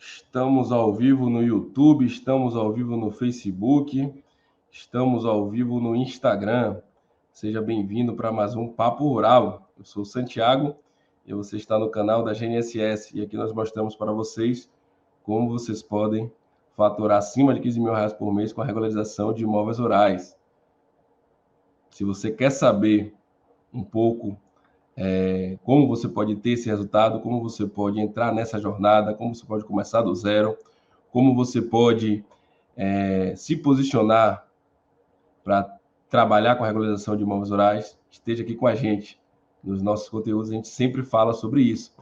Estamos ao vivo no YouTube, estamos ao vivo no Facebook, estamos ao vivo no Instagram. Seja bem-vindo para mais um Papo Rural. Eu sou o Santiago e você está no canal da GNSS. E aqui nós mostramos para vocês como vocês podem faturar acima de R$ 15.000 por mês com a regularização de imóveis rurais. Se você quer saber um pouco como você pode ter esse resultado, como você pode entrar nessa jornada, como você pode começar do zero, como você pode se posicionar para trabalhar com a regularização de imóveis rurais, esteja aqui com a gente. Nos nossos conteúdos a gente sempre fala sobre isso.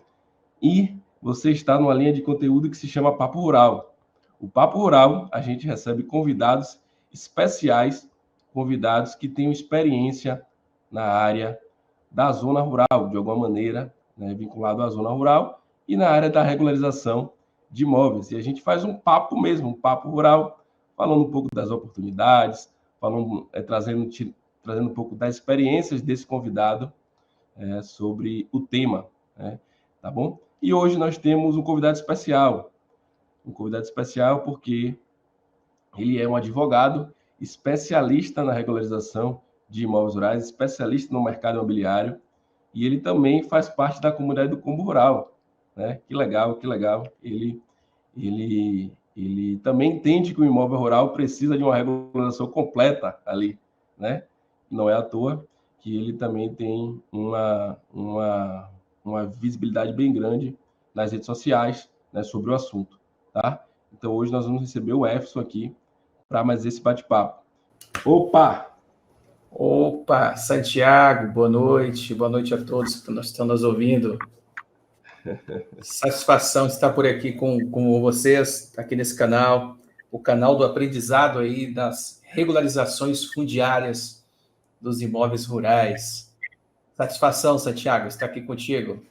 E você está numa linha de conteúdo que se chama Papo Rural. O Papo Rural, a gente recebe convidados especiais, convidados que tenham experiência na área da zona rural, de alguma maneira, né, vinculado à zona rural, e na área da regularização de imóveis. E a gente faz um papo mesmo, um papo rural, falando um pouco das oportunidades, trazendo um pouco das experiências desse convidado sobre o tema, né, tá bom? E hoje nós temos um convidado especial porque ele é um advogado especialista na regularização de imóveis rurais, especialista no mercado imobiliário, e ele também faz parte da comunidade do Combo Rural, né? Que legal, que legal. Ele também entende que o imóvel rural precisa de uma regularização completa ali, né? Não é à toa que ele também tem uma visibilidade bem grande nas redes sociais, né, sobre o assunto, tá? Então hoje nós vamos receber o Efson aqui para mais esse bate-papo. Opa, Santiago, boa noite a todos que estão nos ouvindo. Satisfação de estar por aqui com vocês, aqui nesse canal, o canal do aprendizado aí das regularizações fundiárias dos imóveis rurais. Satisfação, Santiago, estar aqui contigo.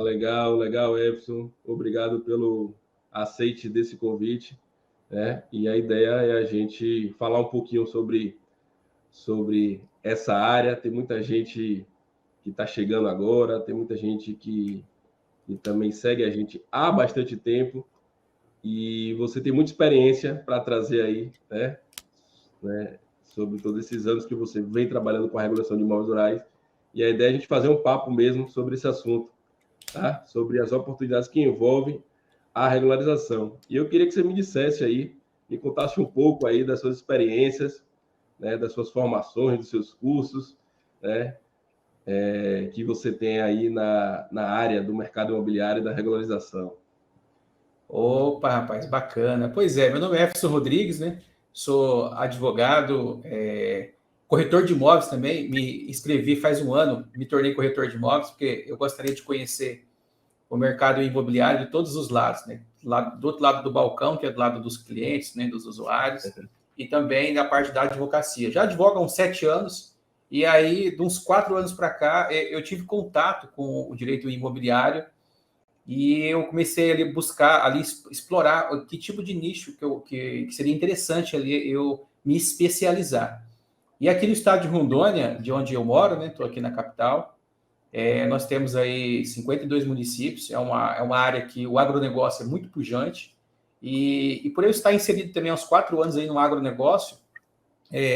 Legal, Efson. Obrigado pelo aceite desse convite, né? E a ideia é a gente falar um pouquinho sobre essa área. Tem muita gente que está chegando agora, tem muita gente que também segue a gente há bastante tempo, e você tem muita experiência para trazer aí, né, sobre todos esses anos que você vem trabalhando com a regulação de imóveis rurais, e a ideia é a gente fazer um papo mesmo sobre esse assunto, tá? Sobre as oportunidades que envolvem a regularização. E eu queria que você me dissesse aí, me contasse um pouco aí das suas experiências, né, das suas formações, dos seus cursos, né, que você tem aí na área do mercado imobiliário e da regularização. Opa, rapaz, bacana. Pois é, meu nome é Efson Rodrigues, né? Sou advogado, corretor de imóveis também. Me inscrevi faz um ano, me tornei corretor de imóveis, porque eu gostaria de conhecer o mercado imobiliário de todos os lados, né? Do outro lado do balcão, que é do lado dos clientes, né, dos usuários, e também da parte da advocacia. Já advogo há uns 7 anos, e aí, de uns 4 anos para cá, eu tive contato com o direito imobiliário, e eu comecei a buscar, explorar que tipo de nicho que seria interessante ali eu me especializar. E aqui no estado de Rondônia, de onde eu moro, né, estou aqui na capital, nós temos aí 52 municípios, é uma área que o agronegócio é muito pujante, e por eu estar inserido também há uns 4 anos aí no agronegócio,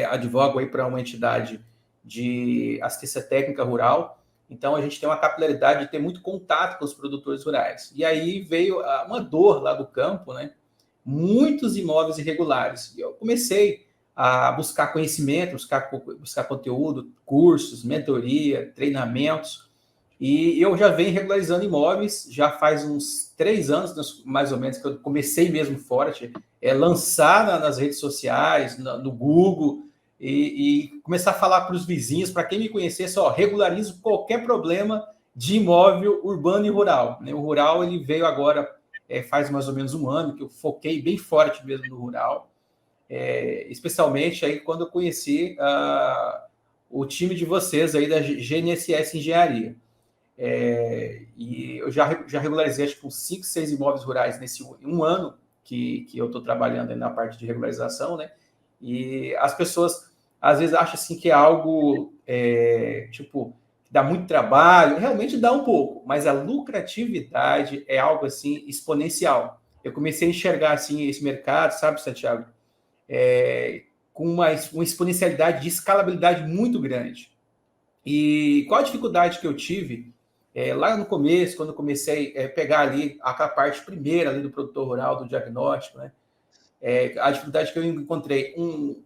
advogo aí para uma entidade de assistência técnica rural, então a gente tem uma capilaridade de ter muito contato com os produtores rurais. E aí veio uma dor lá do campo, né? Muitos imóveis irregulares. E eu comecei a buscar conhecimento, buscar conteúdo, cursos, mentoria, treinamentos, e eu já venho regularizando imóveis, já faz uns 3 anos, mais ou menos, que eu comecei mesmo forte, lançar nas redes sociais, no Google, e começar a falar para os vizinhos, para quem me conhecesse, regularizo qualquer problema de imóvel urbano e rural. Né? O rural ele veio agora, faz mais ou menos um ano, que eu foquei bem forte mesmo no rural, especialmente aí quando eu conheci o time de vocês aí da GNSS Engenharia. E eu já regularizei acho que uns 5, 6 imóveis rurais nesse um ano que eu estou trabalhando na parte de regularização, né? E as pessoas às vezes acham assim que é algo tipo dá muito trabalho, realmente dá um pouco, mas a lucratividade é algo assim exponencial. Eu comecei a enxergar assim esse mercado, sabe, Santiago, com uma exponencialidade de escalabilidade muito grande. E qual a dificuldade que eu tive lá no começo, quando eu comecei a pegar ali a parte primeira ali do produtor rural, do diagnóstico, né? A dificuldade que eu encontrei, um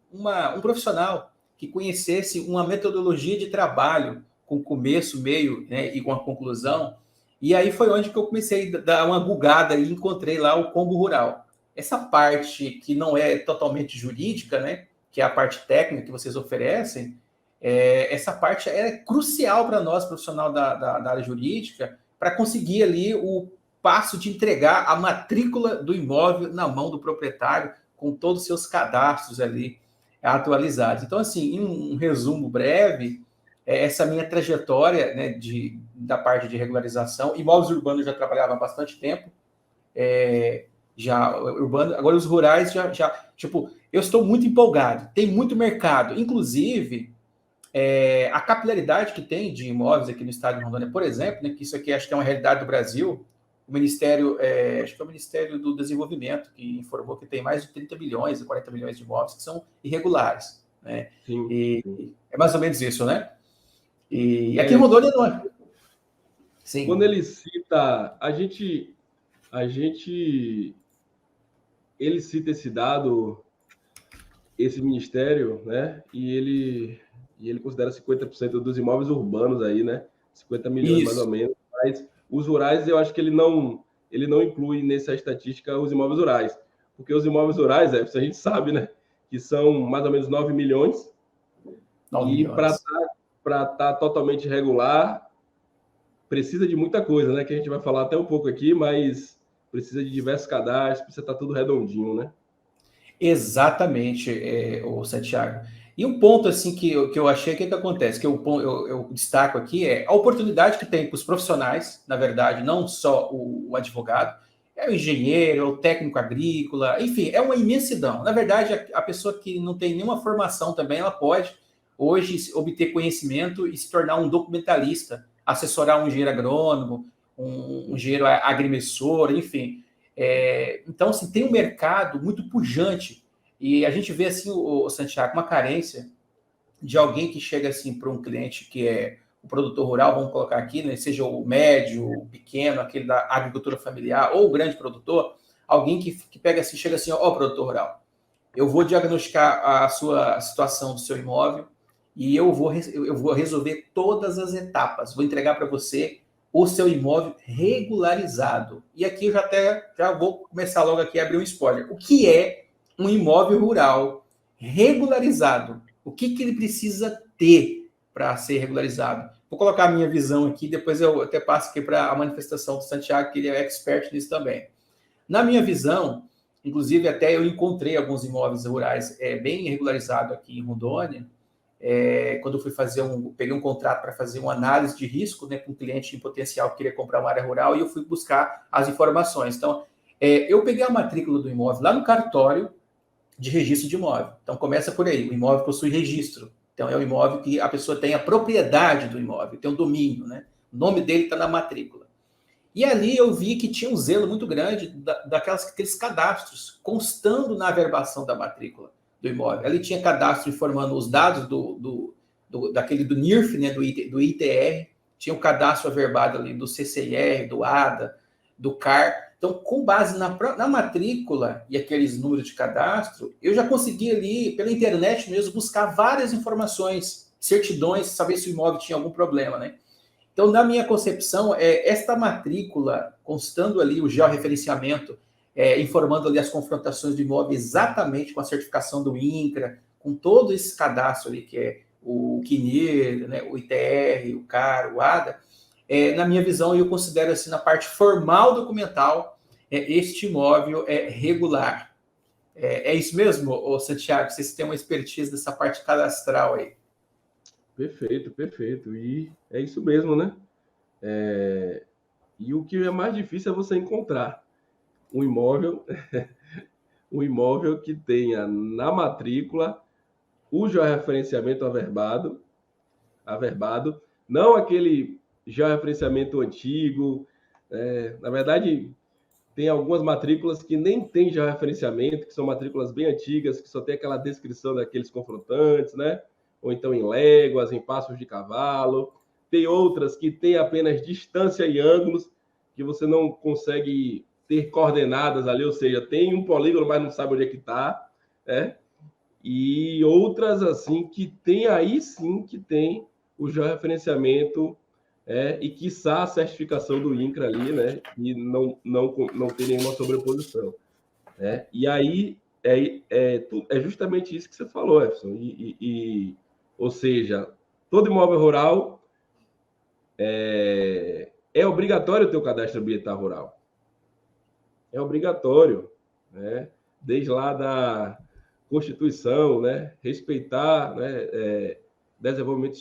profissional que conhecesse uma metodologia de trabalho com começo, meio, né, e com a conclusão. E aí foi onde que eu comecei a dar uma bugada e encontrei lá o Combo Rural. Essa parte que não é totalmente jurídica, né, que é a parte técnica que vocês oferecem, essa parte é crucial para nós, profissional da área jurídica, para conseguir ali o passo de entregar a matrícula do imóvel na mão do proprietário, com todos os seus cadastros ali atualizados. Então, assim, em um resumo breve, essa minha trajetória, né, da parte de regularização, imóveis urbanos eu já trabalhava há bastante tempo, já urbano, agora os rurais já, tipo, eu estou muito empolgado, tem muito mercado, inclusive a capilaridade que tem de imóveis aqui no estado de Rondônia, por exemplo, né, que isso aqui acho que é uma realidade do Brasil, o Ministério, acho que é o Ministério do Desenvolvimento, que informou que tem mais de 30 milhões, 40 milhões de imóveis que são irregulares. Né? Sim, sim. É mais ou menos isso, né? E aqui em Rondônia não é. Sim. Quando ele cita, ele cita esse dado, esse ministério, né? E ele considera 50% dos imóveis urbanos aí, né? 50 milhões Isso. mais ou menos. Mas os rurais, eu acho que ele não inclui nessa estatística os imóveis rurais. Porque os imóveis rurais, a gente sabe, né? Que são mais ou menos 9 milhões. 9 e para estar totalmente regular, precisa de muita coisa, né? Que a gente vai falar até um pouco aqui, mas precisa de diversos cadastros, precisa estar tudo redondinho, né? Exatamente, o Santiago. E um ponto assim que eu achei, o que acontece? Que eu destaco aqui é a oportunidade que tem para os profissionais, na verdade, não só o advogado, é o engenheiro, é o técnico agrícola, enfim, é uma imensidão. Na verdade, a pessoa que não tem nenhuma formação também, ela pode hoje obter conhecimento e se tornar um documentalista, assessorar um engenheiro agrônomo, um engenheiro agrimensor, enfim. Então, assim, tem um mercado muito pujante e a gente vê, assim, o Santiago, uma carência de alguém que chega, assim, para um cliente que é o produtor rural, vamos colocar aqui, né, seja o médio, o pequeno, aquele da agricultura familiar ou o grande produtor, alguém que pega assim, chega assim, ó, produtor rural, eu vou diagnosticar a sua situação do seu imóvel e eu vou resolver todas as etapas, vou entregar para você o seu imóvel regularizado. E aqui eu já vou começar logo aqui a abrir um spoiler. O que é um imóvel rural regularizado? O que ele precisa ter para ser regularizado? Vou colocar a minha visão aqui, depois eu até passo aqui para a manifestação do Santiago, que ele é expert nisso também. Na minha visão, inclusive até eu encontrei alguns imóveis rurais bem regularizados aqui em Rondônia, quando eu fui peguei um contrato para fazer uma análise de risco, né, para um cliente em potencial que queria comprar uma área rural, e eu fui buscar as informações. Então, eu peguei a matrícula do imóvel lá no cartório de registro de imóvel. Então, começa por aí, o imóvel possui registro. Então, é um imóvel que a pessoa tem a propriedade do imóvel, tem um domínio, né? O nome dele está na matrícula. E ali eu vi que tinha um zelo muito grande daqueles cadastros, constando na averbação da matrícula do imóvel. Ali tinha cadastro informando os dados do NIRF, né, do ITR, tinha o cadastro averbado ali do CCIR, do ADA, do CAR. Então, com base na matrícula e aqueles números de cadastro, eu já consegui ali, pela internet mesmo, buscar várias informações, certidões, saber se o imóvel tinha algum problema, né? Então, na minha concepção, esta matrícula, constando ali o georreferenciamento, informando ali as confrontações do imóvel exatamente com a certificação do INCRA, com todo esse cadastro ali, que é o CNIR, né, o ITR, o CAR, o ADA, na minha visão, eu considero assim, na parte formal documental, este imóvel é regular. É isso mesmo, Santiago? Vocês têm uma expertise dessa parte cadastral aí? Perfeito, perfeito. E é isso mesmo, né? E o que é mais difícil é você encontrar um imóvel, um imóvel que tenha na matrícula o georreferenciamento averbado, Não aquele georreferenciamento antigo. Na verdade, tem algumas matrículas que nem tem georreferenciamento, que são matrículas bem antigas, que só tem aquela descrição daqueles confrontantes, né? Ou então em léguas, em passos de cavalo. Tem outras que tem apenas distância e ângulos, que você não consegue ter coordenadas ali, ou seja, tem um polígono, mas não sabe onde é que está, né? E outras, assim, que tem aí sim que tem o georreferenciamento e, quiçá, a certificação do INCRA ali, né? E não ter nenhuma sobreposição. Né? E aí é justamente isso que você falou, Efson. Ou seja, todo imóvel rural é obrigatório ter o cadastro ambiental rural. É obrigatório, né? Desde lá da Constituição, né? Respeitar, né? Desenvolvimento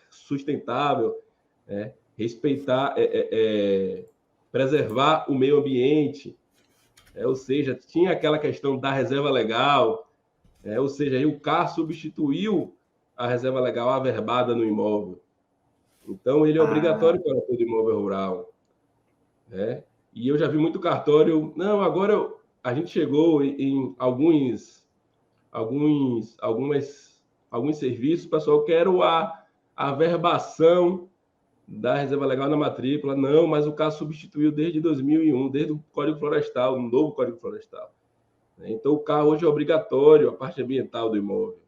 sustentável, né? Respeitar, preservar o meio ambiente, ou seja, tinha aquela questão da reserva legal, ou seja, aí o CAR substituiu a reserva legal averbada no imóvel. Então, ele é obrigatório para todo imóvel rural. Né? E eu já vi muito cartório, não, agora a gente chegou em alguns serviços, o pessoal quer a averbação da reserva legal na matrícula. Não, mas o CAR substituiu desde 2001, desde o Código Florestal, um novo Código Florestal. Então, o CAR hoje é obrigatório, a parte ambiental do imóvel.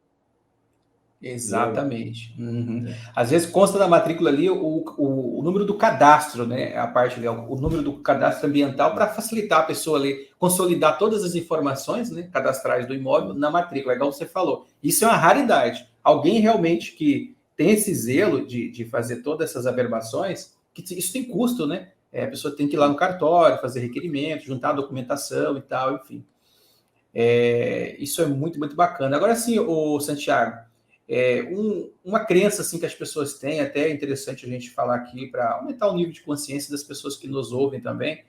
Exatamente. Uhum. Às vezes consta na matrícula ali o número do cadastro, né? A parte ali, o número do cadastro ambiental para facilitar a pessoa ali, consolidar todas as informações, né, cadastrais do imóvel na matrícula, igual você falou. Isso é uma raridade. Alguém realmente que tem esse zelo de fazer todas essas averbações, que isso tem custo, né? A pessoa tem que ir lá no cartório, fazer requerimento, juntar a documentação e tal, enfim. Isso é muito, muito bacana. Agora sim, o Santiago, uma crença assim que as pessoas têm, até é interessante a gente falar aqui para aumentar o nível de consciência das pessoas que nos ouvem também.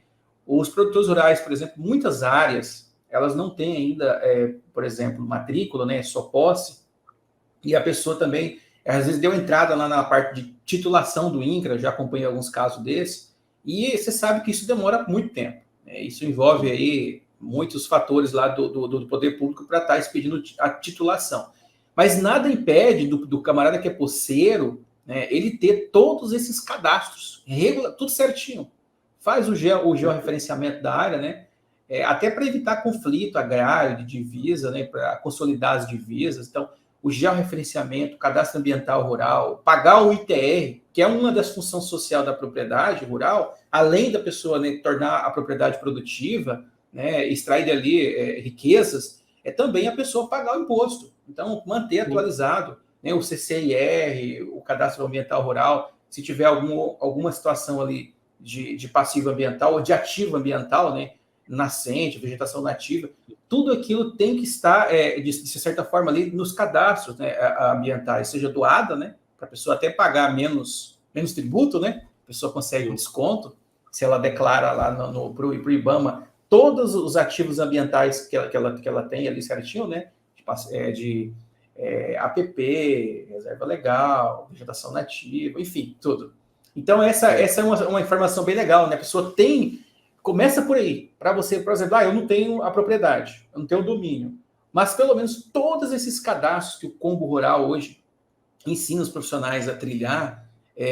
Os produtores rurais, por exemplo, muitas áreas, elas não têm ainda, por exemplo, matrícula, né, só posse, e a pessoa também, às vezes, deu entrada lá na parte de titulação do INCRA, já acompanhei alguns casos desses, e você sabe que isso demora muito tempo. Né? Isso envolve aí muitos fatores lá do poder público para estar expedindo a titulação. Mas nada impede do camarada que é poceiro, né, ele ter todos esses cadastros, tudo certinho. Faz o georreferenciamento da área, né? Até para evitar conflito agrário de divisa, né, para consolidar as divisas. Então, o georreferenciamento, o cadastro ambiental rural, pagar o ITR, que é uma das funções sociais da propriedade rural, além da pessoa, né, tornar a propriedade produtiva, né, extrair dali riquezas, também a pessoa pagar o imposto. Então, manter atualizado, né, o CCIR, o cadastro ambiental rural, se tiver alguma situação ali de passivo ambiental ou de ativo ambiental, né, nascente, vegetação nativa, tudo aquilo tem que estar, de certa forma, ali nos cadastros, né, ambientais, seja doada, né, para a pessoa até pagar menos tributo, né, a pessoa consegue um desconto, se ela declara lá para o IBAMA todos os ativos ambientais que ela tem ali certinho, né, de APP, reserva legal, vegetação nativa, enfim, tudo. Então, essa é uma informação bem legal, né? A pessoa começa por aí, para você, por exemplo, eu não tenho a propriedade, eu não tenho o domínio, mas pelo menos todos esses cadastros que o Combo Rural hoje ensina os profissionais a trilhar,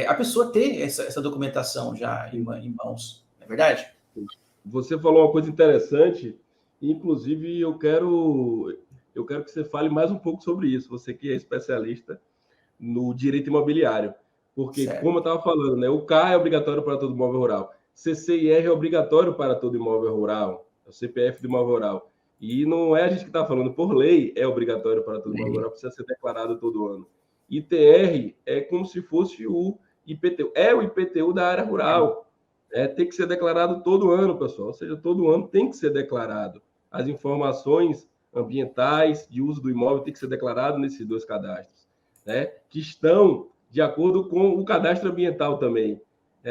a pessoa ter essa documentação já em mãos, não é verdade? Você falou uma coisa interessante, inclusive eu quero que você fale mais um pouco sobre isso, você que é especialista no direito imobiliário. Porque, como eu estava falando, né, o CAR é obrigatório para todo imóvel rural, CCIR é obrigatório para todo imóvel rural, é o CPF do imóvel rural. E não é a gente que está falando, por lei é obrigatório para todo imóvel rural, precisa ser declarado todo ano. ITR é como se fosse o IPTU, é o IPTU da área rural. Tem que ser declarado todo ano, pessoal. Ou seja, todo ano tem que ser declarado. As informações ambientais de uso do imóvel tem que ser declarado nesses dois cadastros, né? Que estão de acordo com o cadastro ambiental também.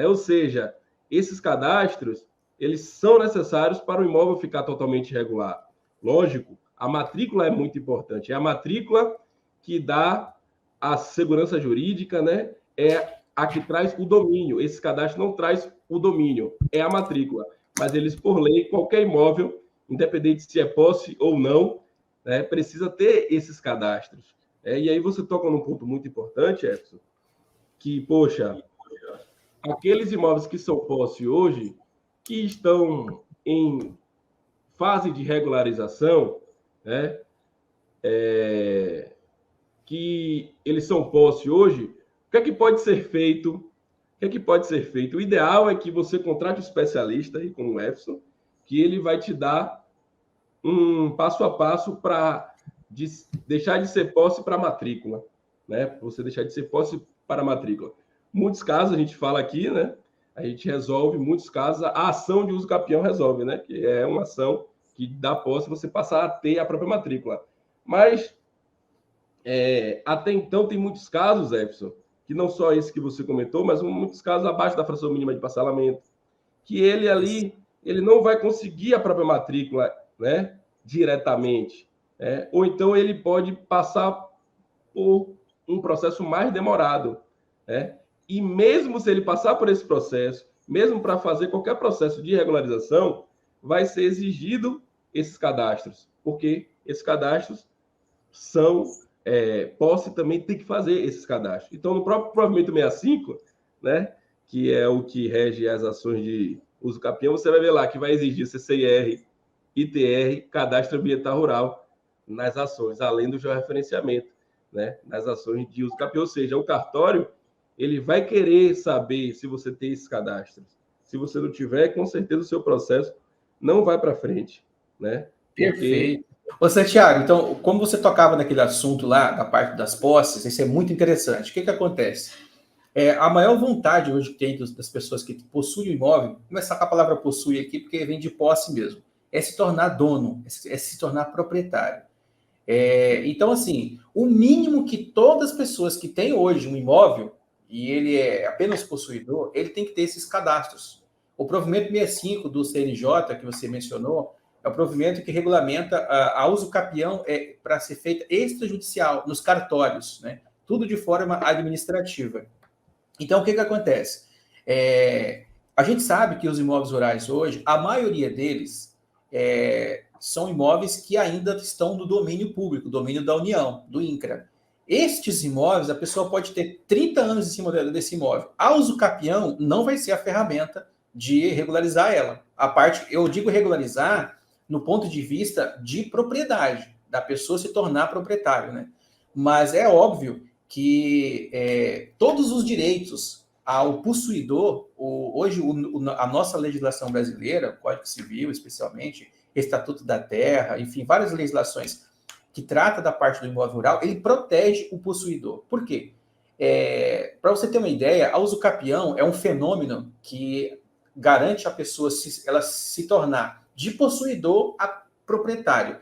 Ou seja, esses cadastros, eles são necessários para o imóvel ficar totalmente regular. Lógico, a matrícula é muito importante. É a matrícula que dá a segurança jurídica, né? é a que traz o domínio. Esse cadastro não traz o domínio, é a matrícula. Mas eles, por lei, qualquer imóvel, independente se é posse ou não, né, precisa ter esses cadastros. E aí você toca num ponto muito importante, Edson, que, poxa, aqueles imóveis que são posse hoje, que estão em fase de regularização, né, que eles são posse hoje, o que é que pode ser feito? O que é que pode ser feito? O ideal é que você contrate um especialista, aí, como o Efson, que ele vai te dar um passo a passo para deixar de ser posse para matrícula, né? Você deixar de ser posse para matrícula. Muitos casos a gente fala aqui, né? A gente resolve muitos casos, a ação de uso capião resolve, né? Que é uma ação que dá posse você passar a ter a própria matrícula. Mas até então tem muitos casos, Epson, que não só esse que você comentou, mas muitos casos abaixo da fração mínima de parcelamento, que ele ali, ele não vai conseguir a própria matrícula, né, diretamente, ou então ele pode passar por um processo mais demorado, né? E mesmo se ele passar por esse processo, mesmo para fazer qualquer processo de regularização, vai ser exigido esses cadastros, porque esses cadastros são posse também tem que fazer esses cadastros. Então, no próprio provimento 65, né, que é o que rege as ações de uso capião, você vai ver lá que vai exigir CCIR, ITR, cadastro ambiental rural nas ações, além do georreferenciamento, né, nas ações de uso capião. Ou seja, o cartório ele vai querer saber se você tem esses cadastros. Se você não tiver, com certeza o seu processo não vai para frente, né? Perfeito. Ô, Santiago, então, como você tocava naquele assunto lá, da parte das posses, isso é muito interessante. O que acontece? A maior vontade hoje que tem das pessoas que possuem o imóvel, vou começar com a palavra possui aqui, porque vem de posse mesmo, é se tornar dono, é se tornar proprietário. Então, assim, o mínimo que todas as pessoas que têm hoje um imóvel, e ele é apenas possuidor, ele tem que ter esses cadastros. O provimento 65 do CNJ, que você mencionou, é o provimento que regulamenta a uso capião para ser feita extrajudicial, nos cartórios, né? Tudo de forma administrativa. Então, o que acontece? A gente sabe que os imóveis rurais hoje, a maioria deles são imóveis que ainda estão no domínio público, domínio da União, do INCRA. Estes imóveis, a pessoa pode ter 30 anos em cima desse imóvel. A uso capião não vai ser a ferramenta de regularizar ela. A parte, eu digo regularizar no ponto de vista de propriedade, da pessoa se tornar proprietário, né? Mas é óbvio que todos os direitos ao possuidor, hoje a nossa legislação brasileira, o Código Civil especialmente, Estatuto da Terra, enfim, várias legislações que trata da parte do imóvel rural, ele protege o possuidor. Por quê? Para você ter uma ideia, a uso capião é um fenômeno que garante a pessoa ela se tornar de possuidor a proprietário.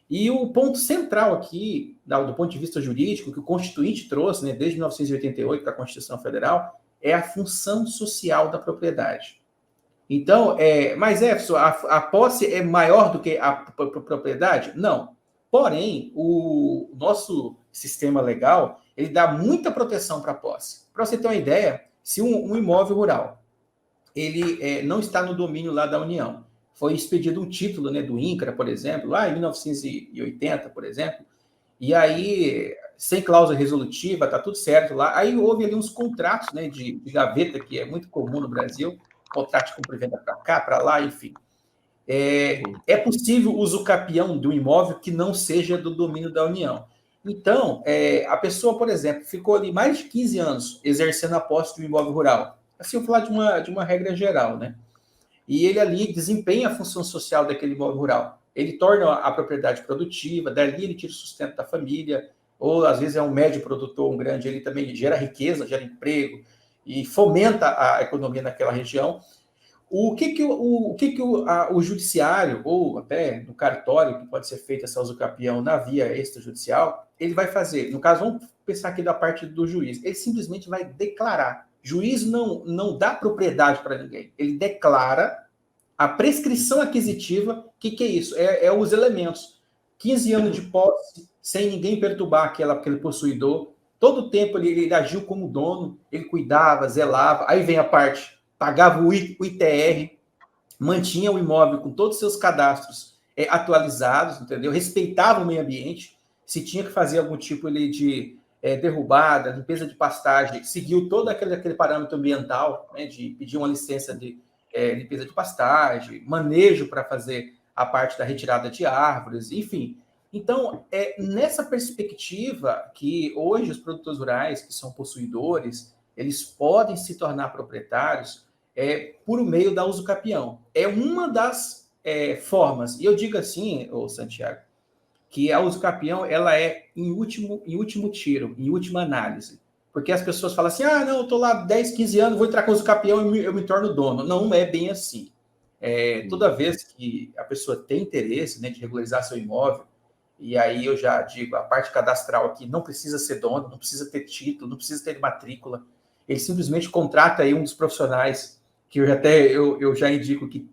E o ponto central aqui, do ponto de vista jurídico, que o Constituinte trouxe, né, desde 1988, para a Constituição Federal, é a função social da propriedade. Então, mas Efson, a posse é maior do que a propriedade? Não. Porém, o nosso sistema legal, ele dá muita proteção para a posse. Para você ter uma ideia, se um imóvel rural, ele não está no domínio lá da União, foi expedido um título, né, do INCRA, por exemplo, lá em 1980, por exemplo, e aí, sem cláusula resolutiva, tá tudo certo lá. Aí houve ali uns contratos, né, de gaveta, que é muito comum no Brasil, contrato de compra e venda para cá, para lá, enfim. É possível o uso capião do imóvel que não seja do domínio da União. Então, a pessoa, por exemplo, ficou ali mais de 15 anos exercendo a posse de um imóvel rural. Assim, eu vou falar de uma regra geral, né? E ele ali desempenha a função social daquele imóvel rural. Ele torna a propriedade produtiva, dali ele tira o sustento da família, ou às vezes é um médio produtor, um grande, ele também gera riqueza, gera emprego e fomenta a economia naquela região. O que o judiciário, ou até no cartório, que pode ser feita essa usucapião na via extrajudicial, ele vai fazer? No caso, vamos pensar aqui da parte do juiz. Ele simplesmente vai declarar. Juiz não dá propriedade para ninguém. Ele declara a prescrição aquisitiva. O que é isso? É os elementos. 15 anos de posse, sem ninguém perturbar aquele possuidor, todo o tempo ele agiu como dono, ele cuidava, zelava. Aí vem a parte, pagava o ITR, mantinha o imóvel com todos os seus cadastros atualizados, entendeu? Respeitava o meio ambiente. Se tinha que fazer algum tipo de derrubada, limpeza de pastagem, seguiu todo aquele parâmetro ambiental, né, de pedir uma licença de limpeza de pastagem, manejo para fazer a parte da retirada de árvores, enfim. Então, nessa perspectiva que hoje os produtores rurais, que são possuidores, eles podem se tornar proprietários por meio da usucapião. É uma das formas. E eu digo assim, Santiago, que a usucapião ela é em último tiro, em última análise. Porque as pessoas falam assim, não, eu estou lá 10, 15 anos, vou entrar com usucapião e eu me torno dono. Não é bem assim. Toda vez que a pessoa tem interesse, né, de regularizar seu imóvel, e aí eu já digo, a parte cadastral aqui não precisa ser dono, não precisa ter título, não precisa ter matrícula. Ele simplesmente contrata aí um dos profissionais, que eu já indico que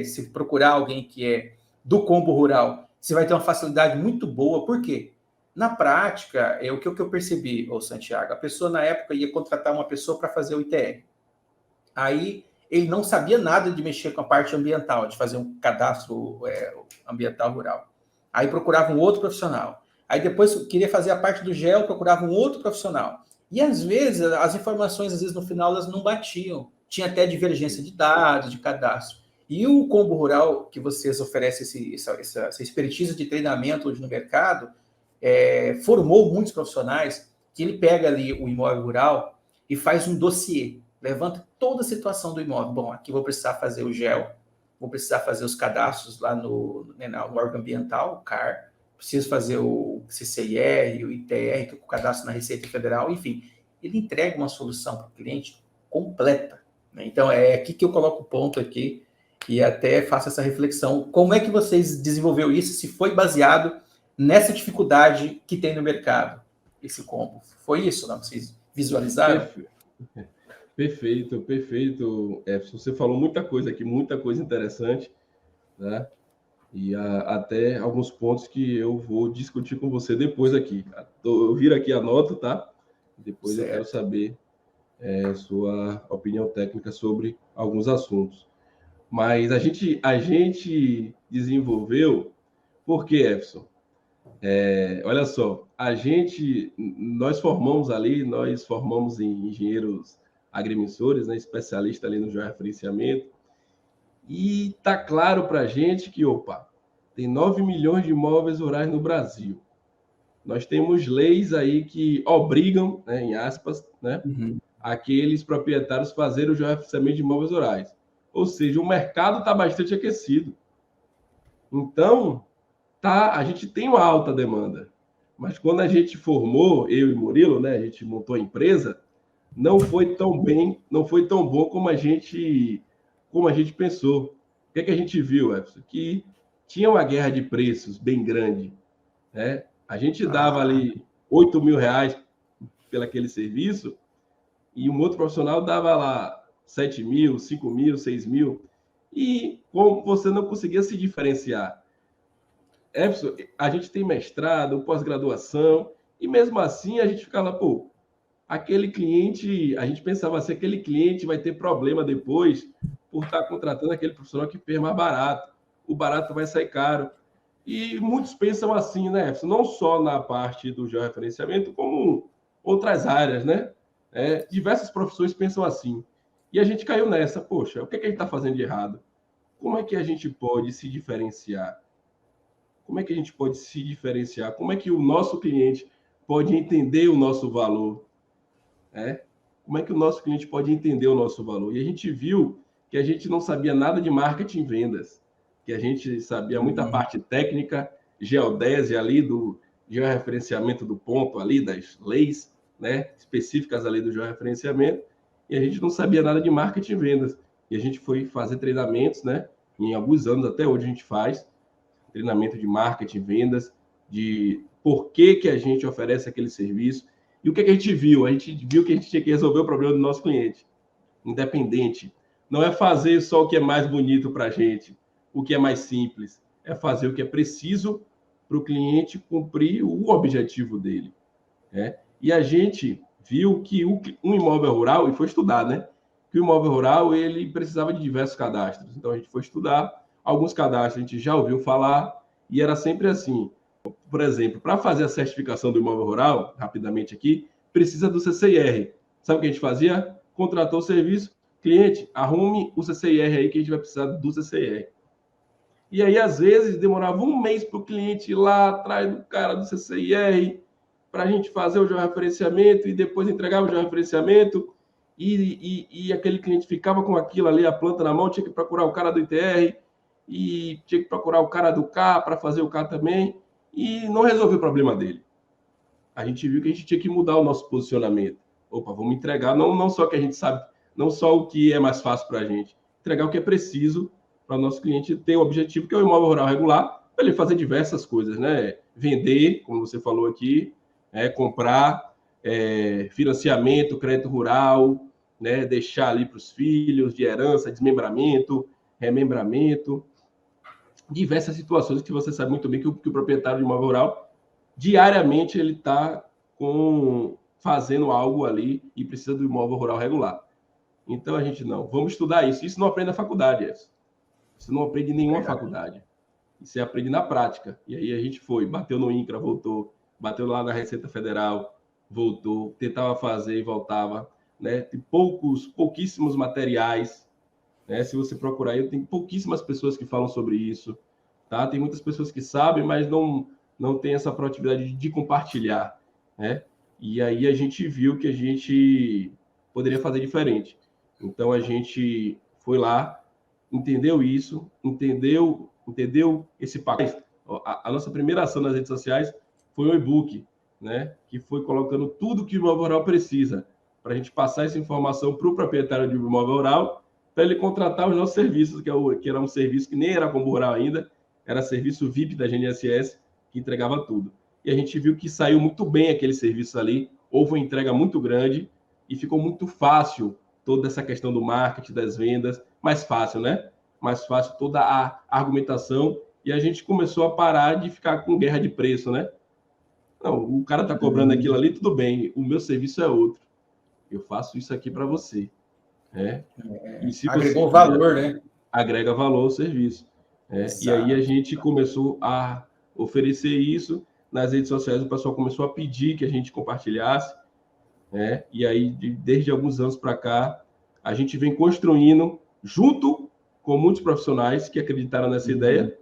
se procurar alguém que é do combo rural, você vai ter uma facilidade muito boa. Por quê? Na prática, o que eu percebi, Santiago, a pessoa na época ia contratar uma pessoa para fazer o ITR. Aí ele não sabia nada de mexer com a parte ambiental, de fazer um cadastro ambiental rural. Aí procurava um outro profissional. Aí depois queria fazer a parte do GEL, procurava um outro profissional. E às vezes, as informações, às vezes no final, elas não batiam. Tinha até divergência de dados, de cadastro. E o combo rural que vocês oferecem, essa expertise de treinamento hoje no mercado, formou muitos profissionais que ele pega ali o imóvel rural e faz um dossiê, levanta toda a situação do imóvel. Bom, aqui vou precisar fazer o GEL, vou precisar fazer os cadastros lá no órgão ambiental, o CAR, preciso fazer o CCIR, o ITR, que é o cadastro na Receita Federal, enfim. Ele entrega uma solução para o cliente completa. Né? Então, é aqui que eu coloco o ponto aqui e até faço essa reflexão. Como é que vocês desenvolveram isso, se foi baseado nessa dificuldade que tem no mercado, esse combo? Foi isso, não? Vocês visualizaram? Perfeito. Você falou muita coisa aqui, muita coisa interessante, né? E até alguns pontos que eu vou discutir com você depois aqui. Eu viro aqui, anoto, tá? Depois certo. Eu quero saber sua opinião técnica sobre alguns assuntos. Mas a gente desenvolveu, por quê, Efson? Olha só, nós formamos em engenheiros agrimensores, né, especialista ali no georreferenciamento, e tá claro para a gente que, tem 9 milhões de imóveis rurais no Brasil. Nós temos leis aí que obrigam, né, em aspas, né, aqueles proprietários fazerem o georreferenciamento de imóveis rurais. Ou seja, o mercado está bastante aquecido. Então, a gente tem uma alta demanda. Mas quando a gente formou, eu e Murilo, né, a gente montou a empresa, não foi tão bom como a gente pensou. O que a gente viu, Efson? Que tinha uma guerra de preços bem grande. Né? A gente dava ali R$8.000 pelo aquele serviço e um outro profissional dava lá 7.000, 5.000, 6.000. E como você não conseguia se diferenciar. Efson, a gente tem mestrado, pós-graduação, e mesmo assim a gente ficava, aquele cliente, a gente pensava assim, aquele cliente vai ter problema depois por estar contratando aquele profissional que fez mais barato. O barato vai sair caro. E muitos pensam assim, né, Efson? Não só na parte do georreferenciamento, como outras áreas, né? Diversas profissões pensam assim. E a gente caiu nessa, poxa, o que a gente está fazendo de errado? Como é que a gente pode se diferenciar? Como é que a gente pode se diferenciar? Como é que o nosso cliente pode entender o nosso valor? Como é que o nosso cliente pode entender o nosso valor? E a gente viu que a gente não sabia nada de marketing e vendas, que a gente sabia muita parte técnica, geodésia ali, do georreferenciamento do ponto ali, das leis, né, específicas ali do georreferenciamento, e a gente não sabia nada de marketing e vendas. E a gente foi fazer treinamentos, né, em alguns anos, até hoje a gente faz, treinamento de marketing, vendas, de por que a gente oferece aquele serviço. E o que a gente viu? A gente viu que a gente tinha que resolver o problema do nosso cliente, independente. Não é fazer só o que é mais bonito para a gente, o que é mais simples. É fazer o que é preciso para o cliente cumprir o objetivo dele. E a gente viu que um imóvel rural, e foi estudar, né? Que o imóvel rural, ele precisava de diversos cadastros. Então, a gente foi estudar. Alguns cadastros a gente já ouviu falar, e era sempre assim. Por exemplo, para fazer a certificação do imóvel rural, rapidamente aqui, precisa do CCIR. Sabe o que a gente fazia? Contratou o serviço, cliente, arrume o CCIR aí que a gente vai precisar do CCIR. E aí, às vezes, demorava um mês para o cliente ir lá atrás do cara do CCIR, para a gente fazer o georreferenciamento e depois entregava o georreferenciamento, e aquele cliente ficava com aquilo ali, a planta na mão, tinha que procurar o cara do ITR, e tinha que procurar o cara do K para fazer o K também, e não resolveu o problema dele. A gente viu que a gente tinha que mudar o nosso posicionamento. Opa, vamos entregar não só o que a gente sabe, não só o que é mais fácil para a gente, entregar o que é preciso para o nosso cliente ter o objetivo, que é o imóvel rural regular, para ele fazer diversas coisas, né? Vender, como você falou aqui, comprar, financiamento, crédito rural, né? Deixar ali para os filhos, de herança, desmembramento, remembramento, diversas situações que você sabe muito bem que o proprietário de imóvel rural, diariamente ele está fazendo algo ali e precisa do imóvel rural regular. Então a gente vamos estudar isso. Isso não aprende na faculdade, isso não aprende em nenhuma faculdade. Isso você aprende na prática. E aí a gente bateu no INCRA, voltou, bateu lá na Receita Federal, voltou, tentava fazer e voltava, né? Tem pouquíssimos materiais, né? Se você procurar aí, tem pouquíssimas pessoas que falam sobre isso, tá? Tem muitas pessoas que sabem, mas não tem essa proatividade de compartilhar, né? E aí a gente viu que a gente poderia fazer diferente. Então a gente foi lá, entendeu isso, entendeu esse pacote. A nossa primeira ação nas redes sociais foi um e-book, né? Que foi colocando tudo que o imóvel rural precisa, para a gente passar essa informação para o proprietário de imóvel rural, para ele contratar os nossos serviços, que era um serviço que nem era combo rural ainda, era serviço VIP da GNSS, que entregava tudo. E a gente viu que saiu muito bem aquele serviço ali, houve uma entrega muito grande e ficou muito fácil toda essa questão do marketing, das vendas, mais fácil, né? Mais fácil toda a argumentação, e a gente começou a parar de ficar com guerra de preço, né? Não, o cara está cobrando aquilo ali, tudo bem, o meu serviço é outro. Eu faço isso aqui para você. E se agregou valor, né? Agrega valor ao serviço. E aí a gente começou a oferecer isso nas redes sociais, o pessoal começou a pedir que a gente compartilhasse, e aí desde alguns anos para cá a gente vem construindo junto com muitos profissionais que acreditaram nessa ideia,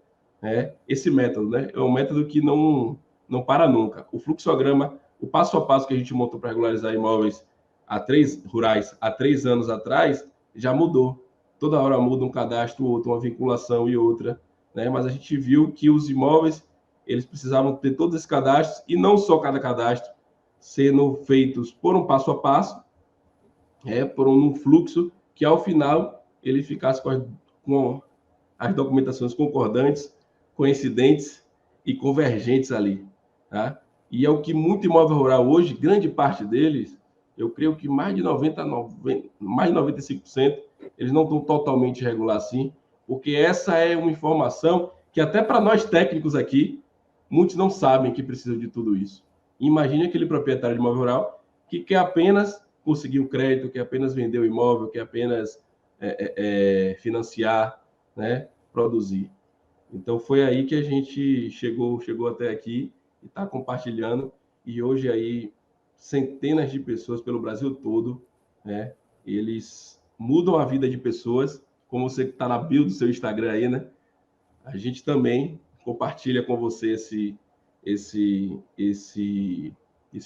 esse método, né? É um método que não para nunca. O fluxograma, o passo a passo que a gente montou para regularizar imóveis rurais há 3 anos atrás, já mudou. Toda hora muda um cadastro, outro, uma vinculação e outra, né? Mas a gente viu que os imóveis, eles precisavam ter todos esses cadastros, e não só cada cadastro sendo feitos por um passo a passo, por um fluxo, que ao final ele ficasse com as documentações concordantes, coincidentes e convergentes ali, tá? E é o que muito imóvel rural hoje, grande parte deles, eu creio que mais de 95%, eles não estão totalmente regular assim, porque essa é uma informação que até para nós técnicos aqui, muitos não sabem que precisam de tudo isso. Imagine aquele proprietário de imóvel rural que quer apenas conseguir o crédito, quer apenas vender o imóvel, quer apenas financiar, né, produzir. Então foi aí que a gente chegou até aqui e está compartilhando, e hoje aí centenas de pessoas pelo Brasil todo, né, eles mudam a vida de pessoas, como você que está na bio do seu Instagram aí, né? A gente também compartilha com você esse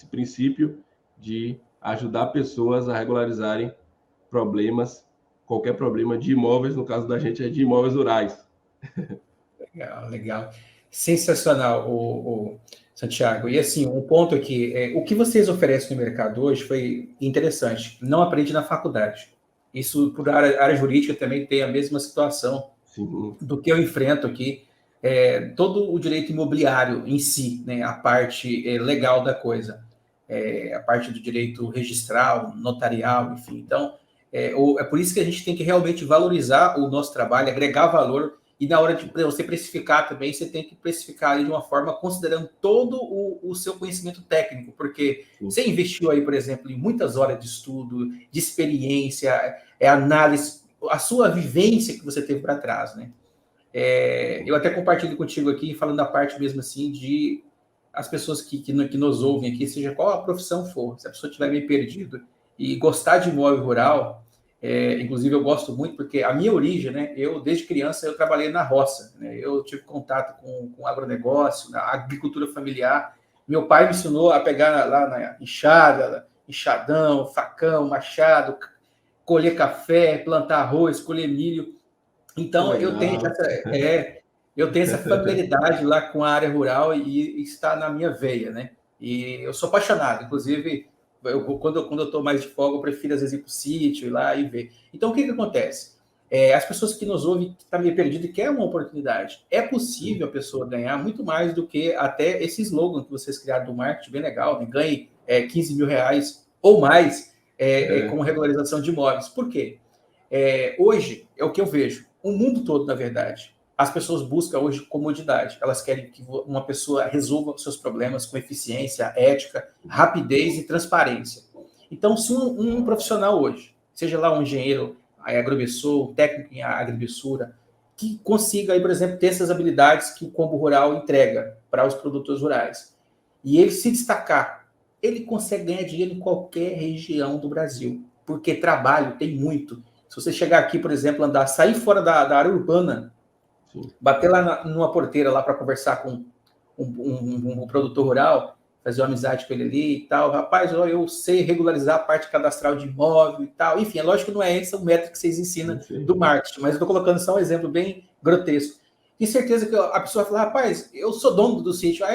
princípio de ajudar pessoas a regularizarem qualquer problema de imóveis, no caso da gente é de imóveis rurais. Legal. Sensacional, o Santiago. E assim, um ponto aqui, o que vocês oferecem no mercado hoje foi interessante. Não aprende na faculdade. Isso, por área jurídica, também tem a mesma situação. Sim. Do que eu enfrento aqui. Todo o direito imobiliário em si, né, a parte legal da coisa, a parte do direito registral, notarial, enfim. Então, é por isso que a gente tem que realmente valorizar o nosso trabalho, agregar valor E na hora de você precificar também, você tem que precificar ali de uma forma considerando todo o seu conhecimento técnico, porque você investiu aí, por exemplo, em muitas horas de estudo, de experiência, análise, a sua vivência que você teve para trás, né? Eu até compartilho contigo aqui, falando da parte mesmo assim de as pessoas que nos ouvem aqui, seja qual a profissão for, se a pessoa estiver meio perdido e gostar de imóvel rural, inclusive eu gosto muito, porque a minha origem, né, eu desde criança eu trabalhei na roça, né, eu tive contato com agronegócio, na agricultura familiar. Meu pai me ensinou a pegar lá na enxada, enxadão, facão, machado, colher café, plantar arroz, colher milho. Então eu tenho essa familiaridade lá com a área rural e está na minha veia, né? E eu sou apaixonado, inclusive quando eu estou mais de folga, eu prefiro às vezes ir para o sítio, ir lá e ver. Então, o que acontece? As pessoas que nos ouvem, que estão meio perdidas e querem uma oportunidade, é possível a pessoa ganhar muito mais do que até esse slogan que vocês criaram do marketing, bem legal, né? Ganhe 15 mil reais ou mais com regularização de imóveis. Por quê? Hoje, é o que eu vejo, o mundo todo, na verdade, as pessoas buscam hoje comodidade. Elas querem que uma pessoa resolva os seus problemas com eficiência, ética, rapidez e transparência. Então, se um profissional hoje, seja lá um engenheiro agromissor, um técnico em agrimensura, que consiga, aí, por exemplo, ter essas habilidades que o Combo Rural entrega para os produtores rurais, e ele se destacar, ele consegue ganhar dinheiro em qualquer região do Brasil, porque trabalho tem muito. Se você chegar aqui, por exemplo, sair fora da área urbana, bater lá numa porteira lá para conversar com um produtor rural, fazer uma amizade com ele ali e tal. Rapaz, eu sei regularizar a parte cadastral de imóvel e tal. Enfim, é lógico que não é esse o método que vocês ensinam do marketing, mas eu estou colocando só um exemplo bem grotesco. Tenho certeza que a pessoa vai falar, rapaz, eu sou dono do sítio.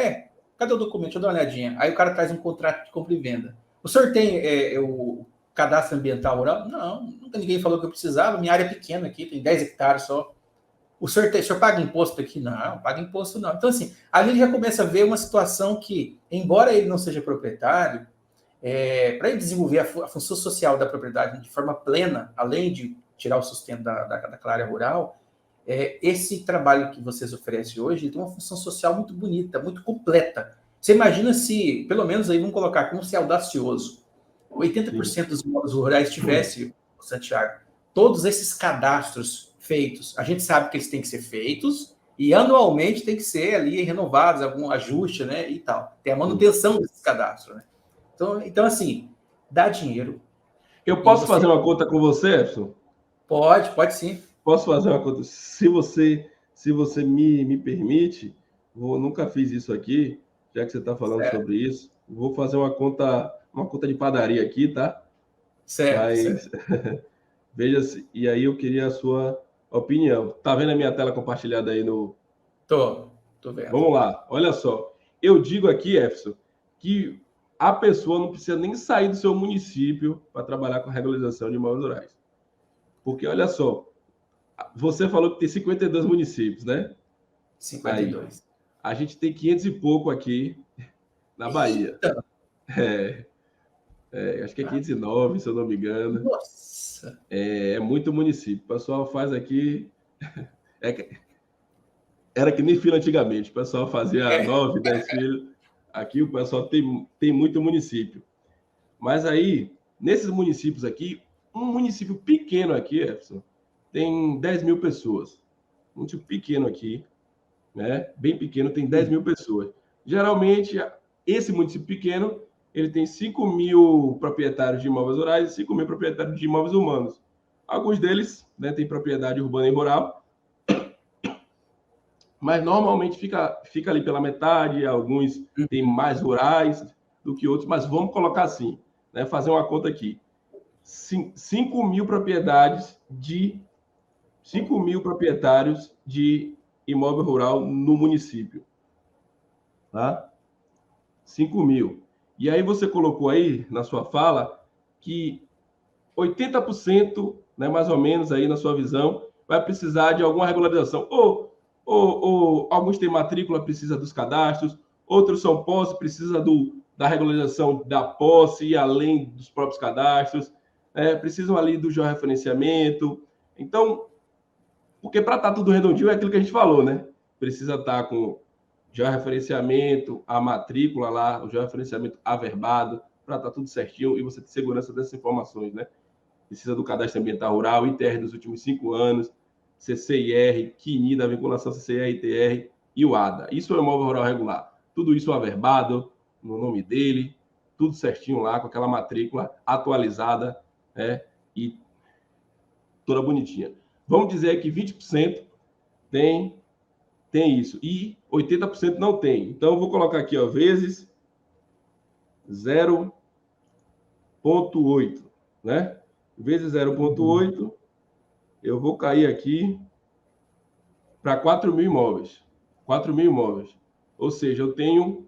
Cadê o documento? Deixa eu dar uma olhadinha. Aí o cara traz um contrato de compra e venda. O senhor tem o cadastro ambiental rural? Não, nunca ninguém falou que eu precisava. Minha área é pequena aqui, tem 10 hectares só. O senhor paga imposto aqui? Não, paga imposto não. Então, assim, ali ele já começa a ver uma situação que, embora ele não seja proprietário, para ele desenvolver a função social da propriedade de forma plena, além de tirar o sustento daquela área rural, esse trabalho que vocês oferecem hoje tem uma função social muito bonita, muito completa. Você imagina se, pelo menos aí, vamos colocar como se é audacioso, 80% dos imóveis rurais tivesse, Santiago, todos esses cadastros feitos. A gente sabe que eles têm que ser feitos e anualmente tem que ser ali renovados, algum ajuste, né, e tal. Tem a manutenção desses cadastros, né? Então assim, dá dinheiro. Eu posso fazer uma conta com você, Edson? Pode sim. Posso fazer uma conta? Se você me permite, nunca fiz isso aqui, já que você está falando sobre isso, vou fazer uma conta de padaria aqui, tá? Certo. Veja-se, e aí eu queria a sua opinião. Tá vendo a minha tela compartilhada aí no... Tô vendo. Vamos lá, olha só. Eu digo aqui, Efson, que a pessoa não precisa nem sair do seu município para trabalhar com a regularização de imóveis rurais. Porque, olha só, você falou que tem 52 municípios, né? 52. Aí, a gente tem 500 e pouco aqui na Bahia. Acho que é 509, se eu não me engano. Nossa! É muito município. O pessoal faz aqui... Era que nem fila antigamente. O pessoal fazia 9, 10 filas. Aqui o pessoal tem muito município. Mas aí, nesses municípios aqui, um município pequeno aqui, Efson, tem 10 mil pessoas. Um município pequeno aqui, né? Bem pequeno, tem 10 mil pessoas. Geralmente, esse município pequeno, ele tem 5 mil proprietários de imóveis rurais e 5 mil proprietários de imóveis humanos. Alguns deles, né, têm propriedade urbana e rural, mas normalmente fica ali pela metade, alguns têm mais rurais do que outros, mas vamos colocar assim, né, fazer uma conta aqui. 5 mil propriedades 5 mil proprietários de imóvel rural no município. Tá? 5 mil. E aí você colocou aí na sua fala que 80%, né, mais ou menos aí na sua visão, vai precisar de alguma regularização. Ou alguns têm matrícula, precisa dos cadastros, outros são posse, precisa da regularização da posse e além dos próprios cadastros, precisam ali do georreferenciamento. Então, Porque para estar tudo redondinho é aquilo que a gente falou, né? Precisa estar com georreferenciamento, a matrícula lá, o georreferenciamento averbado, para estar tudo certinho e você ter segurança dessas informações, né? Precisa do cadastro ambiental rural, ITR dos últimos 5 anos, CCIR, QNI da vinculação CCIR, ITR e o ADA. Isso é o imóvel rural regular. Tudo isso averbado, no nome dele, tudo certinho lá, com aquela matrícula atualizada, né? E toda bonitinha. Vamos dizer que 20% tem isso e 80% não tem. Então, eu vou colocar aqui, ó, vezes 0,8, né? Vezes 0,8, eu vou cair aqui para 4 mil imóveis. 4 mil imóveis. Ou seja, eu tenho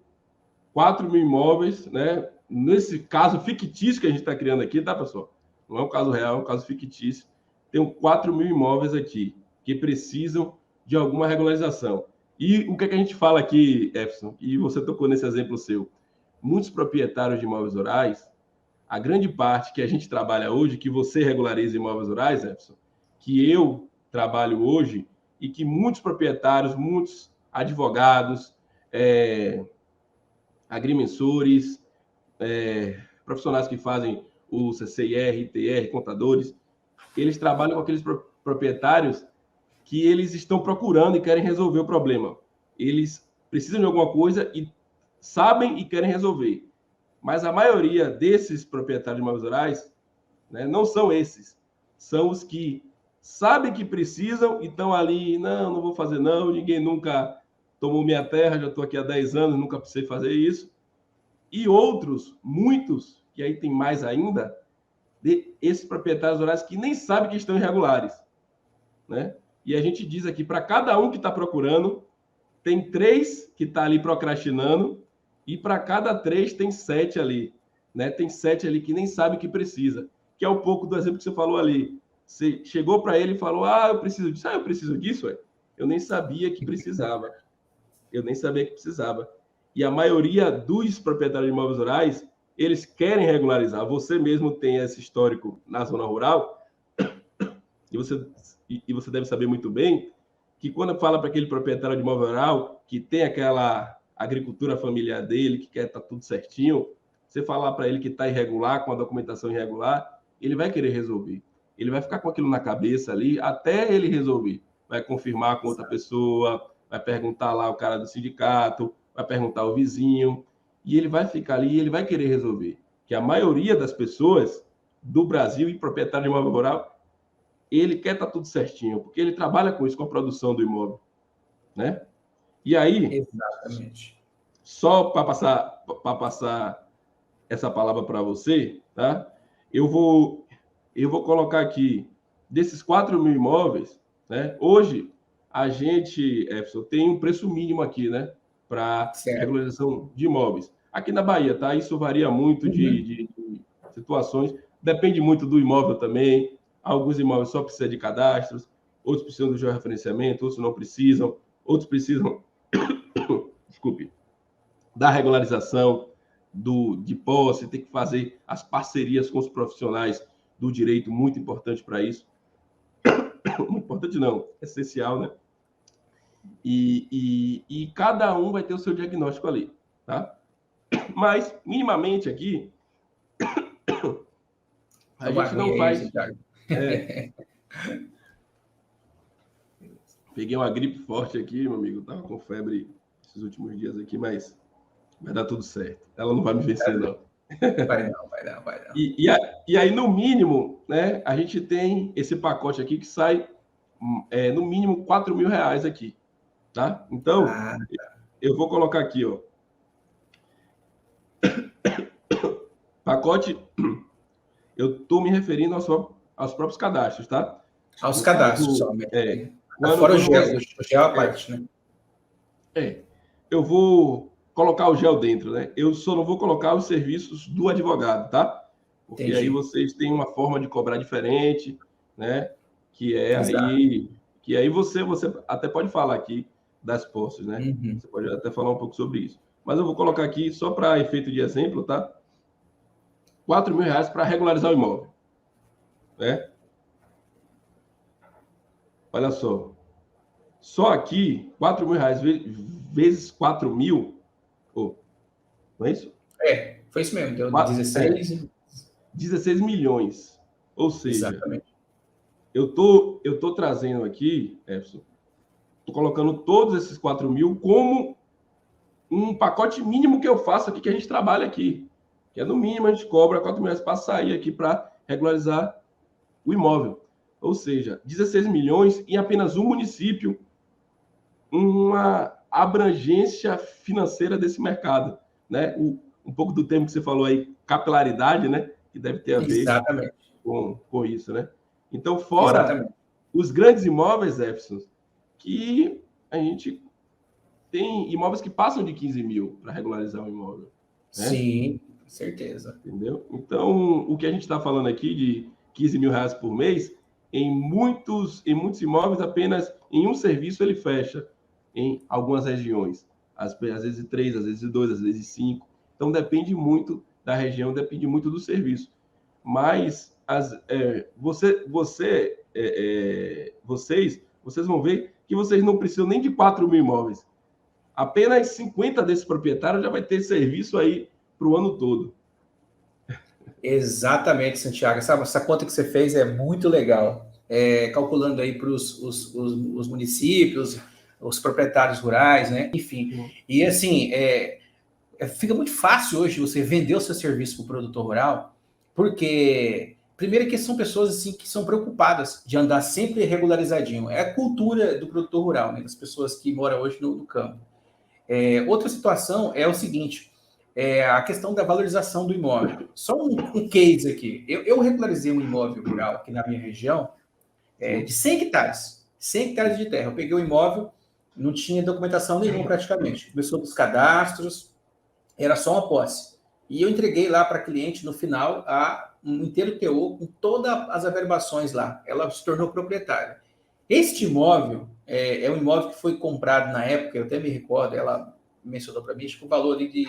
4 mil imóveis, né? Nesse caso fictício que a gente está criando aqui, tá, pessoal? Não é um caso real, é um caso fictício. Tenho 4 mil imóveis aqui que precisam de alguma regularização. E o que, é que a gente fala aqui, Efson, e você tocou nesse exemplo seu, muitos proprietários de imóveis rurais, a grande parte que a gente trabalha hoje, que você regulariza imóveis rurais, Efson, que eu trabalho hoje, e que muitos proprietários, muitos advogados, agrimensores, profissionais que fazem o CCIR, ITR, contadores, eles trabalham com aqueles proprietários que eles estão procurando e querem resolver o problema. Eles precisam de alguma coisa e sabem e querem resolver. Mas a maioria desses proprietários de imóveis rurais, né, não são esses. São os que sabem que precisam e estão ali, não vou fazer não, ninguém nunca tomou minha terra, já estou aqui há 10 anos, nunca precisei fazer isso. E outros, muitos, que aí tem mais ainda, esses proprietários rurais que nem sabem que estão irregulares, né? E a gente diz aqui, para cada um que está procurando, tem 3 que está ali procrastinando, e para cada 3 tem 7 ali, né? Tem 7 ali que nem sabe que precisa, que é um pouco do exemplo que você falou ali. Você chegou para ele e falou, eu preciso disso. Eu preciso disso, ué. Eu nem sabia que precisava. E a maioria dos proprietários de imóveis rurais, eles querem regularizar. Você mesmo tem esse histórico na zona rural, e você deve saber muito bem que quando fala para aquele proprietário de imóvel rural que tem aquela agricultura familiar dele, que quer estar tudo certinho, você falar para ele que está irregular, com a documentação irregular, ele vai querer resolver. Ele vai ficar com aquilo na cabeça ali até ele resolver. Vai confirmar com outra pessoa, vai perguntar lá o cara do sindicato, vai perguntar ao vizinho, e ele vai ficar ali e ele vai querer resolver. Que a maioria das pessoas do Brasil e proprietário de imóvel rural, ele quer estar tudo certinho, porque ele trabalha com isso, com a produção do imóvel, né? E aí, exatamente, só para passar essa palavra para você, tá? Eu vou colocar aqui, desses 4 mil imóveis, né? Hoje, a gente, Efson, tem um preço mínimo aqui, né? Para regularização de imóveis. Aqui na Bahia, tá? Isso varia muito de situações, depende muito do imóvel também. Alguns imóveis só precisam de cadastros, outros precisam do georreferenciamento, outros não precisam, outros precisam, desculpe, da regularização de posse, tem que fazer as parcerias com os profissionais do direito, muito importante para isso. Muito importante não, essencial, né? E cada um vai ter o seu diagnóstico ali, tá? Mas, minimamente aqui, a gente não faz... Peguei uma gripe forte aqui, meu amigo. Tava com febre esses últimos dias aqui, mas vai dar tudo certo. Ela não vai me vencer, não. Vai não. E aí, no mínimo, né, a gente tem esse pacote aqui que sai, no mínimo, 4 mil reais aqui, tá? Então, eu vou colocar aqui, ó. Pacote, eu estou me referindo aos próprios cadastros, tá? Aos cadastros somente. Fora o gel à parte, né? Eu vou colocar o gel dentro, né? Eu só não vou colocar os serviços do advogado, tá? Porque aí vocês têm uma forma de cobrar diferente, né? Que aí você até pode falar aqui das posses, né? Você pode até falar um pouco sobre isso. Mas eu vou colocar aqui, só para efeito de exemplo, tá? 4 mil reais para regularizar o imóvel, né? olha só aqui, R$4.000 vezes 4.000, não é isso? Foi isso mesmo, deu 16. 16 milhões. Ou seja, Exatamente. eu tô trazendo aqui, Efson, tô colocando todos esses 4.000 como um pacote mínimo que eu faço aqui, que a gente trabalha aqui. Que é no mínimo a gente cobra R$4.000 para sair aqui para regularizar o imóvel. Ou seja, 16 milhões em apenas um município, uma abrangência financeira desse mercado, né? Um pouco do termo que você falou aí, capilaridade, né? Que deve ter a ver com isso, né? Então, fora os grandes imóveis, Efson, que a gente tem imóveis que passam de 15 mil para regularizar um imóvel. Né? Sim, com certeza. Entendeu? Então, o que a gente está falando aqui de R$15.000 por mês, em muitos imóveis, apenas em um serviço ele fecha em algumas regiões. Às vezes 3, às vezes 2, às vezes 5. Então, depende muito da região, depende muito do serviço. Mas vocês vão ver que vocês não precisam nem de 4.000 imóveis. Apenas 50 desses proprietários já vai ter serviço aí para o ano todo. Exatamente, Santiago. Essa conta que você fez é muito legal. Calculando aí para os municípios, os proprietários rurais, né? Enfim. E assim, fica muito fácil hoje você vender o seu serviço para o produtor rural, porque primeiro que são pessoas assim que são preocupadas de andar sempre regularizadinho. É a cultura do produtor rural, né? Das pessoas que moram hoje no campo. Outra situação é o seguinte, a questão da valorização do imóvel. Só um case aqui. Eu regularizei um imóvel rural aqui na minha região de 100 hectares. 100 hectares de terra. Eu peguei o imóvel, não tinha documentação nenhuma praticamente. Começou dos cadastros, era só uma posse. E eu entreguei lá para a cliente, no final, um inteiro TO com todas as averbações lá. Ela se tornou proprietária. Este imóvel é um imóvel que foi comprado na época, eu até me recordo, ela mencionou para mim, acho que o valor de,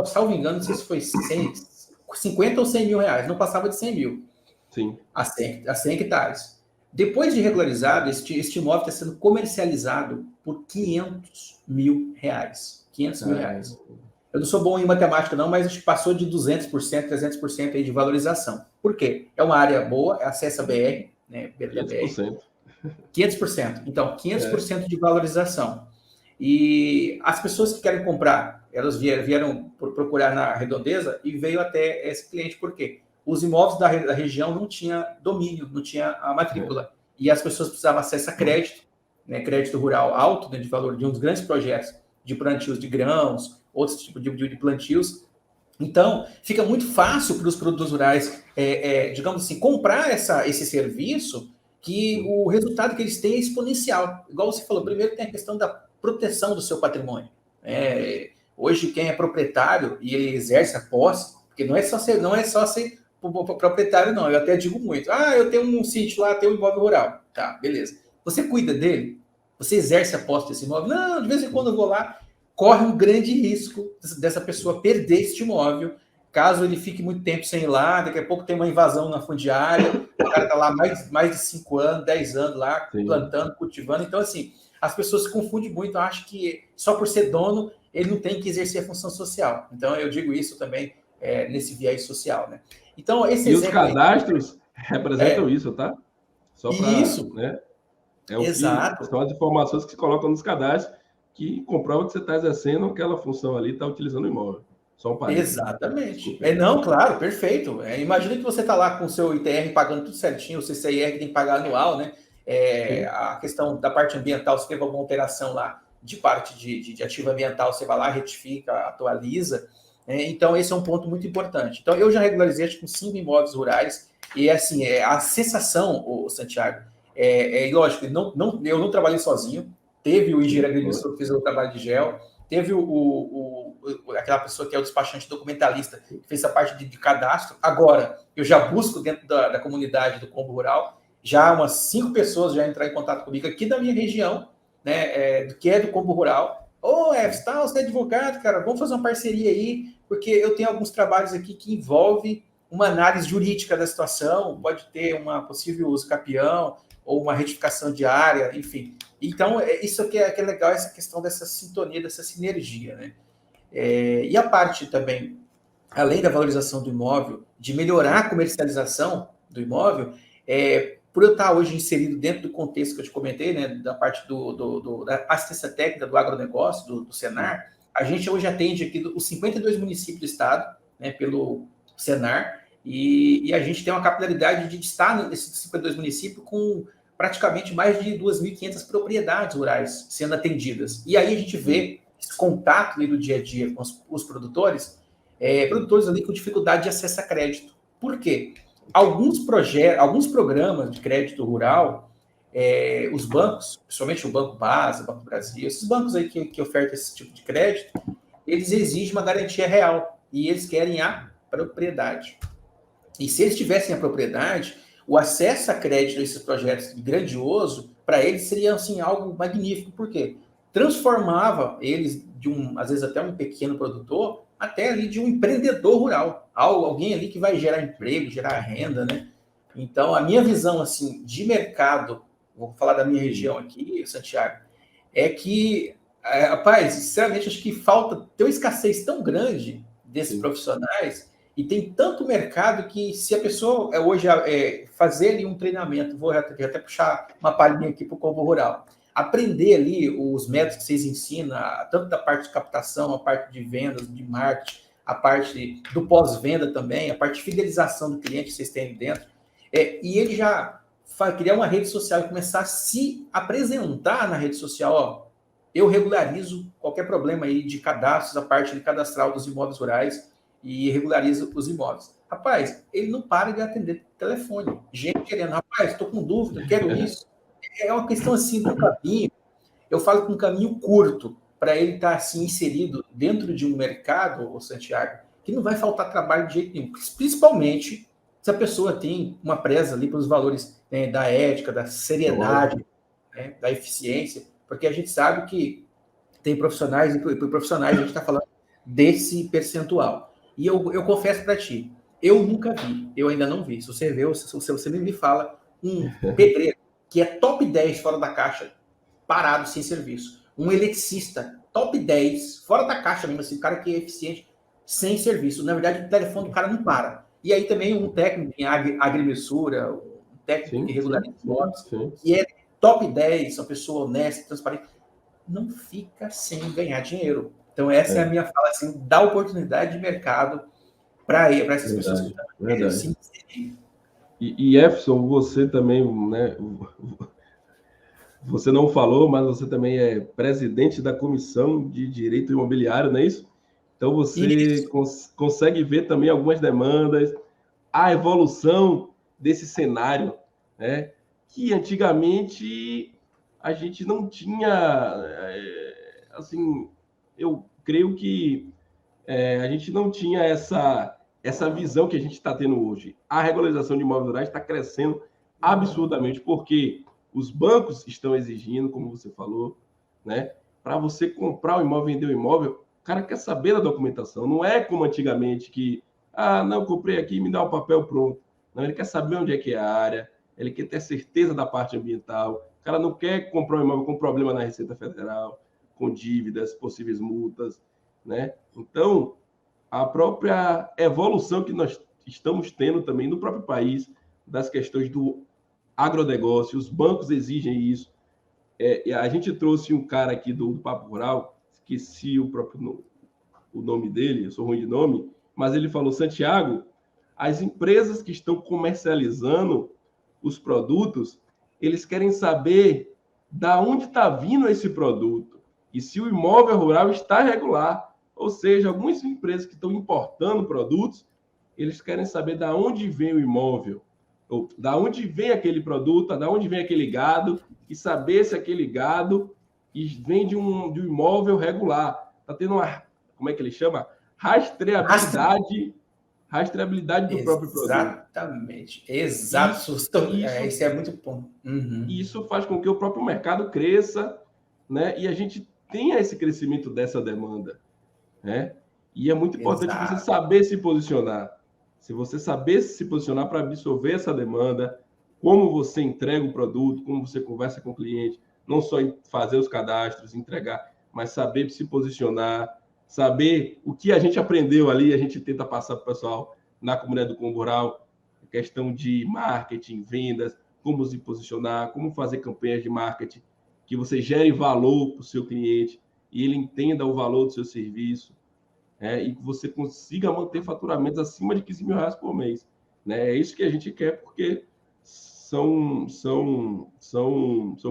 salvo engano, não sei se foi 50 ou 100 mil reais, não passava de 100 mil. Sim. A 100 hectares. Depois de regularizado, este imóvel está sendo comercializado por 500 mil reais. 500 mil reais. Eu não sou bom em matemática não, mas passou de 200%, 300% aí de valorização. Por quê? É uma área boa, acessa a BR, né? 500%. 500%. Então, 500% de valorização. E as pessoas que querem comprar, elas vieram procurar na redondeza e veio até esse cliente. Por quê? Os imóveis da região não tinha domínio, não tinha a matrícula. E as pessoas precisavam acessar crédito, né, crédito rural alto, né, de valor de um dos grandes projetos de plantios de grãos, outros tipos de plantios. Então, fica muito fácil para os produtores rurais, digamos assim, comprar esse serviço, que o resultado que eles têm é exponencial. Igual você falou, primeiro tem a questão da proteção do seu patrimônio. Hoje, quem é proprietário e ele exerce a posse, porque não é só ser proprietário, não. Eu até digo muito. Eu tenho um sítio lá, tenho um imóvel rural. Tá, beleza. Você cuida dele? Você exerce a posse desse imóvel? Não, de vez em quando eu vou lá, corre um grande risco dessa pessoa perder este imóvel, caso ele fique muito tempo sem ir lá, daqui a pouco tem uma invasão na fundiária, o cara está lá mais de 5 anos, 10 anos lá, plantando, cultivando. Então, assim, as pessoas se confundem muito, acham que só por ser dono, ele não tem que exercer a função social. Então, eu digo isso também nesse viés social, né? Então, esse exemplo... E os cadastros representam isso, tá? Só para... Isso. Né? Exato. São as informações que se colocam nos cadastros que comprova que você está exercendo aquela função ali, está utilizando o imóvel. Só um parênteses. Exatamente. Não, claro, perfeito. Imagina que você está lá com o seu ITR pagando tudo certinho, o CCIR que tem que pagar anual, né? A questão da parte ambiental, se teve alguma alteração lá de parte de ativo ambiental, você vai lá, retifica, atualiza. Então, esse é um ponto muito importante. Então, eu já regularizei com 5 imóveis rurais e, assim, a sensação, Santiago, lógico, eu não trabalhei sozinho, teve o engenheiro agrimensor que fez o trabalho de gel, teve aquela pessoa que é o despachante documentalista, que fez essa parte de cadastro. Agora, eu já busco dentro da comunidade do Combo Rural, já umas 5 pessoas já entraram em contato comigo aqui da minha região, né, que é do Combo Rural. Você é advogado, cara, vamos fazer uma parceria aí, porque eu tenho alguns trabalhos aqui que envolvem uma análise jurídica da situação, pode ter uma possível uso capião, ou uma retificação de área, enfim. Então, isso aqui que é legal, essa questão dessa sintonia, dessa sinergia, né? E a parte também, além da valorização do imóvel, de melhorar a comercialização do imóvel, por eu estar hoje inserido dentro do contexto que eu te comentei, né, da parte da assistência técnica do agronegócio, do Senar, a gente hoje atende aqui os 52 municípios do estado, né, pelo Senar, e a gente tem uma capilaridade de estar nesses 52 municípios com praticamente mais de 2.500 propriedades rurais sendo atendidas. E aí a gente vê esse contato ali do dia a dia com os produtores, produtores ali com dificuldade de acesso a crédito. Por quê? Alguns programas de crédito rural, os bancos, principalmente o Banco Base, o Banco do Brasil, esses bancos aí que ofertam esse tipo de crédito, eles exigem uma garantia real e eles querem a propriedade. E se eles tivessem a propriedade, o acesso a crédito a esses projetos grandioso, para eles seria assim, algo magnífico. Por quê? Transformava eles às vezes até um pequeno produtor, até ali de um empreendedor rural, alguém ali que vai gerar emprego, gerar renda, né? Então, a minha visão assim de mercado, vou falar da minha região aqui, Santiago, é que, rapaz, sinceramente, acho que tem uma escassez tão grande desses profissionais e tem tanto mercado que se a pessoa hoje fazer ali um treinamento, vou até puxar uma palhinha aqui para o Combo Rural, aprender ali os métodos que vocês ensinam, tanto da parte de captação, a parte de vendas, de marketing, a parte do pós-venda também, a parte de fidelização do cliente que vocês têm dentro, e ele já criar uma rede social e começar a se apresentar na rede social, ó, eu regularizo qualquer problema aí de cadastros, a parte de cadastral dos imóveis rurais e regularizo os imóveis. Rapaz, ele não para de atender telefone. Gente querendo, rapaz, estou com dúvida, quero isso. É uma questão assim do caminho, eu falo com um caminho curto para ele estar assim inserido dentro de um mercado, ô Santiago, que não vai faltar trabalho de jeito nenhum, principalmente se a pessoa tem uma presa ali pelos valores, né, da ética, da seriedade, né, da eficiência, porque a gente sabe que tem profissionais, e por profissionais a gente está falando desse percentual. E eu confesso para ti, eu nunca vi, eu ainda não vi. Se você vê, se você me fala um pedreiro que é top 10 fora da caixa, parado, sem serviço. Um eletricista top 10, fora da caixa mesmo, assim, o cara que é eficiente, sem serviço. Na verdade, o telefone do cara não para. E aí também um técnico em agrimensura, um técnico que regulariza imóveis, que é top 10, uma pessoa honesta, transparente, não fica sem ganhar dinheiro. Então essa é a minha fala, assim, da oportunidade de mercado para essas pessoas que estão assim. E Jefferson, você também, né? Você não falou, mas você também é presidente da Comissão de Direito Imobiliário, não é isso? Então você consegue ver também algumas demandas, a evolução desse cenário, né? Que antigamente a gente não tinha, assim, eu creio que a gente não tinha essa visão que a gente está tendo hoje. A regularização de imóveis rurais está crescendo absurdamente, porque os bancos estão exigindo, como você falou, né? Para você comprar o imóvel, vender o imóvel, o cara quer saber da documentação. Não é como antigamente que, não, comprei aqui, me dá o papel pronto. Não, ele quer saber onde é que é a área, ele quer ter certeza da parte ambiental. O cara não quer comprar um imóvel com problema na Receita Federal, com dívidas, possíveis multas, né? Então, a própria evolução que nós estamos tendo também no próprio país, das questões do agronegócio, os bancos exigem isso. A gente trouxe um cara aqui do Papo Rural, esqueci o nome dele, eu sou ruim de nome, mas ele falou, Santiago, as empresas que estão comercializando os produtos, eles querem saber da onde está vindo esse produto e se o imóvel rural está regular. Ou seja, algumas empresas que estão importando produtos, eles querem saber da onde vem o imóvel, ou da onde vem aquele produto, da onde vem aquele gado, e saber se aquele gado vem de um imóvel regular. Está tendo uma, como é que ele chama? Rastreabilidade do próprio produto. Exatamente. Exato. Isso é muito bom. Uhum. Isso faz com que o próprio mercado cresça, né? E a gente tenha esse crescimento dessa demanda, né? E é muito importante você saber se posicionar. Se você saber se posicionar para absorver essa demanda, como você entrega o produto, como você conversa com o cliente, não só fazer os cadastros, entregar, mas saber se posicionar, saber o que a gente aprendeu ali, a gente tenta passar para o pessoal na comunidade do Combo Rural, questão de marketing, vendas, como se posicionar, como fazer campanhas de marketing, que você gere valor para o seu cliente e ele entenda o valor do seu serviço, e que você consiga manter faturamentos acima de 15 mil reais por mês. Né? É isso que a gente quer, porque são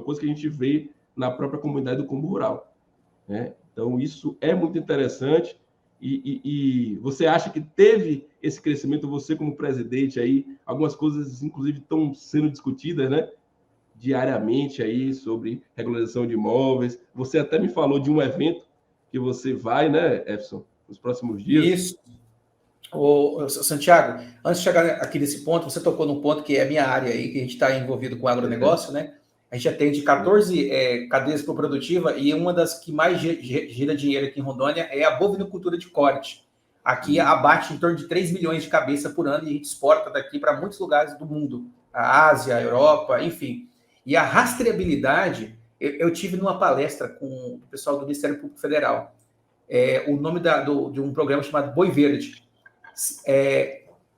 coisas que a gente vê na própria comunidade do Combo Rural. Né? Então, isso é muito interessante. E você acha que teve esse crescimento, você como presidente aí, algumas coisas, inclusive, estão sendo discutidas, né? Diariamente aí sobre regularização de imóveis. Você até me falou de um evento que você vai, né, Efson, nos próximos dias. Isso. Santiago, antes de chegar aqui nesse ponto, você tocou num ponto que é a minha área aí, que a gente está envolvido com agronegócio, né? A gente atende 14 cadeias produtivas e uma das que mais gira dinheiro aqui em Rondônia é a bovinocultura de corte. Aqui abate em torno de 3 milhões de cabeças por ano e a gente exporta daqui para muitos lugares do mundo, a Ásia, a Europa, enfim. E a rastreabilidade, eu tive numa palestra com o pessoal do Ministério Público Federal, o nome de um programa chamado Boi Verde.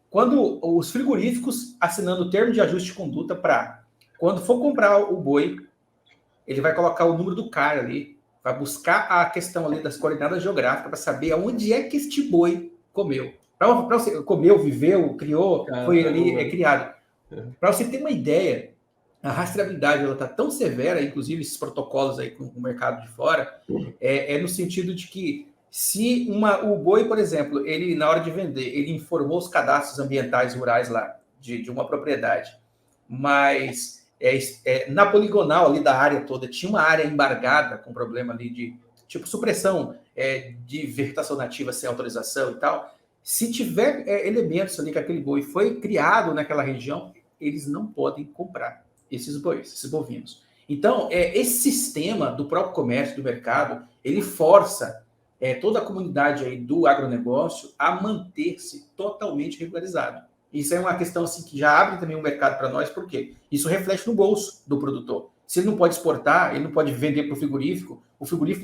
Quando os frigoríficos assinando o termo de ajuste de conduta para, quando for comprar o boi, ele vai colocar o número do CAR ali, vai buscar a questão ali das coordenadas geográficas para saber aonde é que este boi comeu. Para você comeu, viveu, criou, foi ali criado. Para você ter uma ideia, a rastreabilidade ela está tão severa, inclusive esses protocolos aí com o mercado de fora, no sentido de que se o boi, por exemplo, ele na hora de vender, ele informou os cadastros ambientais rurais lá de uma propriedade, mas na poligonal ali da área toda tinha uma área embargada com problema ali de tipo supressão de vegetação nativa sem autorização e tal. Se tiver elementos ali que aquele boi foi criado naquela região, eles não podem comprar esses bois, esses bovinos. Então, esse sistema do próprio comércio, do mercado, ele força toda a comunidade aí do agronegócio a manter-se totalmente regularizado. Isso é uma questão assim, que já abre também um mercado para nós, porque isso reflete no bolso do produtor. Se ele não pode exportar, ele não pode vender para o frigorífico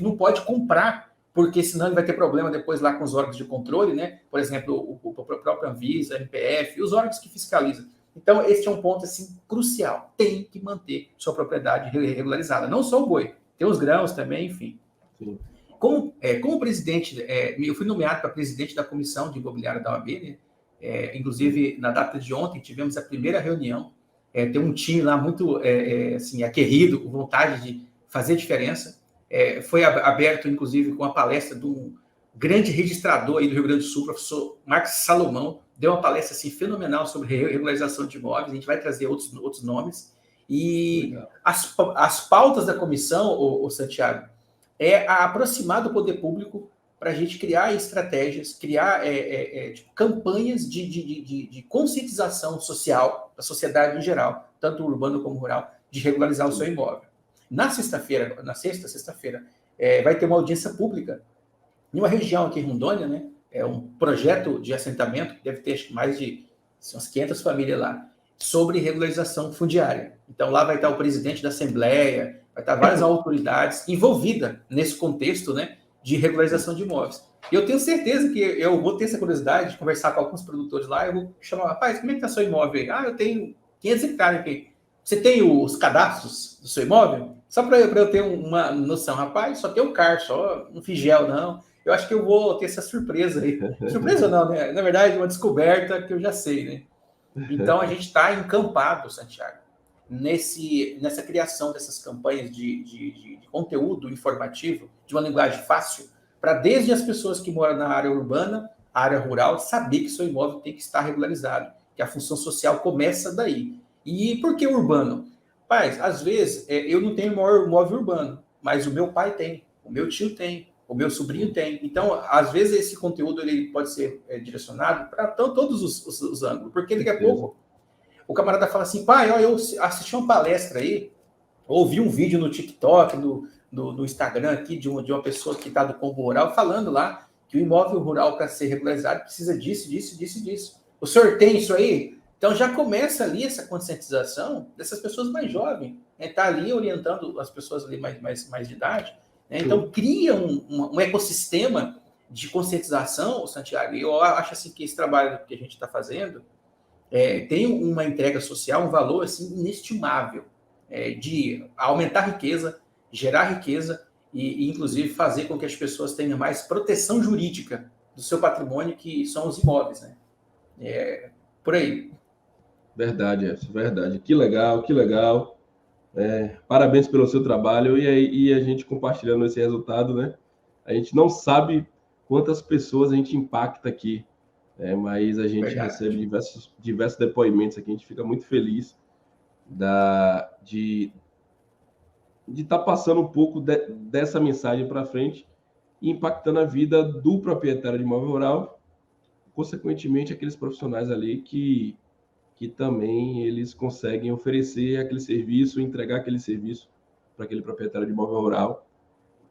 não pode comprar, porque senão ele vai ter problema depois lá com os órgãos de controle, né? Por exemplo, o próprio Anvisa, MPF, os órgãos que fiscalizam. Então, esse é um ponto assim, crucial. Tem que manter sua propriedade regularizada. Não só o boi, tem os grãos também, enfim. Sim. Como presidente, eu fui nomeado para presidente da comissão de imobiliária da OAB, né? Inclusive, na data de ontem, tivemos a primeira reunião. Tem um time lá muito assim, aguerrido, com vontade de fazer diferença. Foi aberto, inclusive, com a palestra de um grande registrador aí do Rio Grande do Sul, professor Marcos Salomão, deu uma palestra assim, fenomenal sobre regularização de imóveis. A gente vai trazer outros nomes. E as pautas da comissão, o Santiago, a aproximar do poder público para a gente criar estratégias, criar tipo, campanhas de conscientização social da sociedade em geral, tanto urbano como rural, de regularizar o seu imóvel. Na sexta-feira, vai ter uma audiência pública em uma região aqui em Rondônia, né? É um projeto de assentamento, que deve ter mais de umas 500 famílias lá, sobre regularização fundiária. Então, lá vai estar o presidente da Assembleia, vai estar várias autoridades envolvidas nesse contexto, né, de regularização de imóveis. E eu tenho certeza que eu vou ter essa curiosidade de conversar com alguns produtores lá, eu vou chamar, rapaz, como é que está seu imóvel aí? Eu tenho 500 hectares aqui. Você tem os cadastros do seu imóvel? Só para eu ter uma noção, rapaz, só tem o CAR, só não fiz gel, não. Eu acho que eu vou ter essa surpresa aí. Surpresa não, né? Na verdade, uma descoberta que eu já sei, né? Então, a gente está encampado, Santiago, nessa criação dessas campanhas de conteúdo informativo, de uma linguagem fácil, para desde as pessoas que moram na área urbana, área rural, saber que seu imóvel tem que estar regularizado, que a função social começa daí. E por que urbano? Pai, às vezes, eu não tenho imóvel urbano, mas o meu pai tem, o meu tio tem, o meu sobrinho tem. Então, às vezes, esse conteúdo ele pode ser direcionado para todos os ângulos, porque daqui a pouco o camarada fala assim, pai, eu assisti uma palestra aí, ouvi um vídeo no TikTok, no Instagram aqui, de uma pessoa que está do Combo Rural, falando lá que o imóvel rural, para ser regularizado, precisa disso. O senhor tem isso aí? Então já começa ali essa conscientização dessas pessoas mais jovens, né? Tá ali orientando as pessoas ali mais de idade, né? Então cria um ecossistema de conscientização, Santiago, e eu acho assim que esse trabalho que a gente está fazendo tem uma entrega social, um valor assim inestimável, de aumentar a riqueza, gerar riqueza e inclusive fazer com que as pessoas tenham mais proteção jurídica do seu patrimônio, que são os imóveis, né? Por aí. Verdade, Edson, verdade. Que legal, que legal. Parabéns pelo seu trabalho e a gente compartilhando esse resultado, né? A gente não sabe quantas pessoas a gente impacta aqui, mas a gente recebe diversos depoimentos aqui, a gente fica muito feliz de estar passando um pouco dessa mensagem para frente e impactando a vida do proprietário de imóvel rural, consequentemente aqueles profissionais ali que também eles conseguem oferecer aquele serviço, entregar aquele serviço para aquele proprietário de imóvel rural.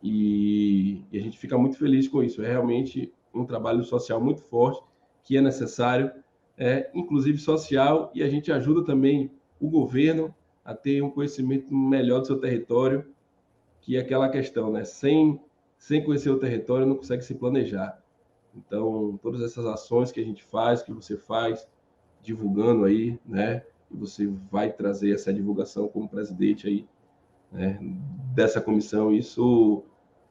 E a gente fica muito feliz com isso. É realmente um trabalho social muito forte, que é necessário, inclusive social, e a gente ajuda também o governo a ter um conhecimento melhor do seu território, que é aquela questão, né? Sem conhecer o território, não consegue se planejar. Então, todas essas ações que a gente faz, que você faz, divulgando aí, né? E você vai trazer essa divulgação como presidente aí, né, dessa comissão. Isso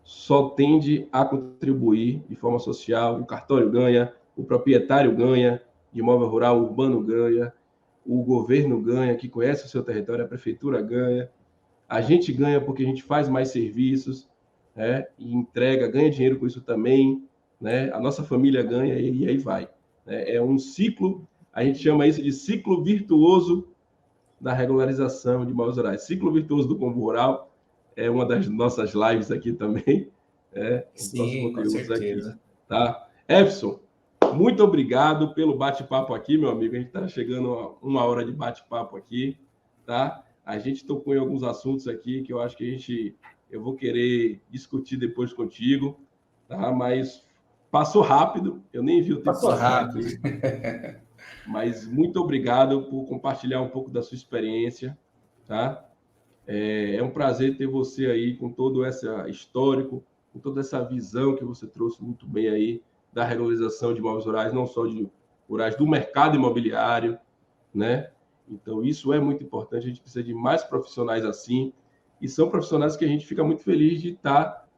só tende a contribuir de forma social. O cartório ganha, o proprietário ganha, de imóvel rural urbano ganha, o governo ganha, que conhece o seu território, a prefeitura ganha, a gente ganha porque a gente faz mais serviços, né, e entrega, ganha dinheiro com isso também, né? A nossa família ganha e aí vai. É um ciclo. A gente chama isso de ciclo virtuoso da regularização de imóveis rurais. Ciclo virtuoso do Combo Rural é uma das nossas lives aqui também. Sim, com certeza. Aqui, tá? Efson, muito obrigado pelo bate-papo aqui, meu amigo. A gente está chegando a 1 hora de bate-papo aqui, tá? A gente tocou em alguns assuntos aqui que eu acho que eu vou querer discutir depois contigo, tá? Mas passou rápido, eu nem vi o tempo passar aqui. Mas muito obrigado por compartilhar um pouco da sua experiência, tá? É um prazer ter você aí com todo esse histórico, com toda essa visão que você trouxe muito bem aí da regularização de imóveis rurais, não só de rurais, do mercado imobiliário, né? Então, isso é muito importante, a gente precisa de mais profissionais assim, e são profissionais que a gente fica muito feliz de estar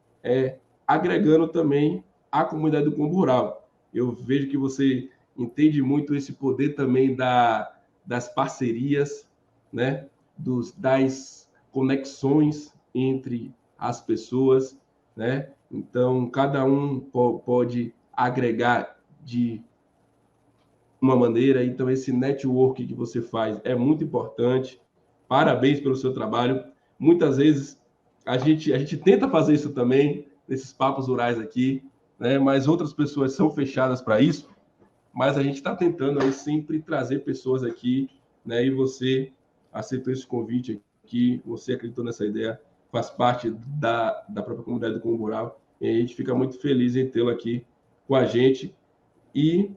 agregando também à comunidade do Combo Rural. Eu vejo que você entende muito esse poder também das parcerias, né? Das conexões entre as pessoas, né? Então, cada um pode agregar de uma maneira. Então, esse network que você faz é muito importante. Parabéns pelo seu trabalho. Muitas vezes a gente tenta fazer isso também, nesses papos rurais aqui, né? Mas outras pessoas são fechadas para isso. Mas a gente está tentando aí sempre trazer pessoas aqui, né? E você aceitou esse convite aqui, você acreditou nessa ideia, faz parte da própria comunidade do Combo Rural, e a gente fica muito feliz em tê-lo aqui com a gente. E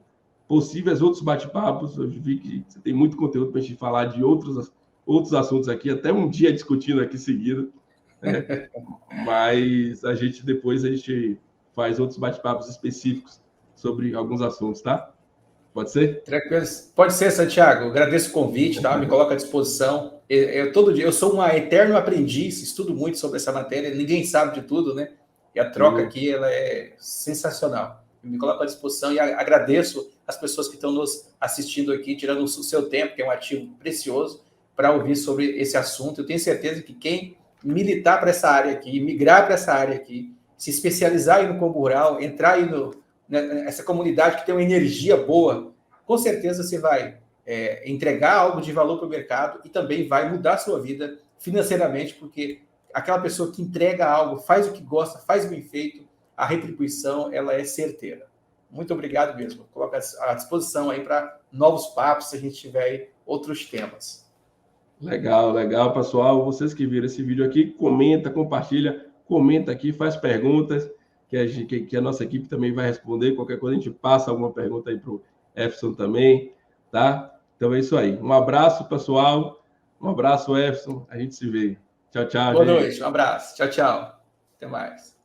possíveis outros bate-papos, eu vi que você tem muito conteúdo para a gente falar de outros assuntos aqui, até um dia discutindo aqui seguido, né? Mas depois a gente faz outros bate-papos específicos sobre alguns assuntos, tá? Pode ser? Tranquilo. Pode ser, Santiago. Eu agradeço o convite, tá? Me coloco à disposição. Todo dia eu sou um eterno aprendiz, estudo muito sobre essa matéria. Ninguém sabe de tudo, né? E a troca aqui ela é sensacional. Eu me coloco à disposição e agradeço as pessoas que estão nos assistindo aqui, tirando o seu tempo, que é um ativo precioso, para ouvir sobre esse assunto. Eu tenho certeza que quem militar para essa área aqui, migrar para essa área aqui, se especializar aí no Combo Rural, entrar aí nessa comunidade que tem uma energia boa, com certeza você vai entregar algo de valor para o mercado e também vai mudar a sua vida financeiramente, porque aquela pessoa que entrega algo, faz o que gosta, faz bem feito, a retribuição ela é certeira. Muito obrigado mesmo. Coloco à disposição aí para novos papos, se a gente tiver aí outros temas. Legal, pessoal. Vocês que viram esse vídeo aqui, comenta, compartilha, comenta aqui, faz perguntas, que a nossa equipe também vai responder. Qualquer coisa a gente passa alguma pergunta aí para o Efson também, tá? Então é isso aí. Um abraço, pessoal. Um abraço, Jefferson. A gente se vê. Tchau, tchau, Boa gente. noite, um abraço. Tchau, tchau. Até mais.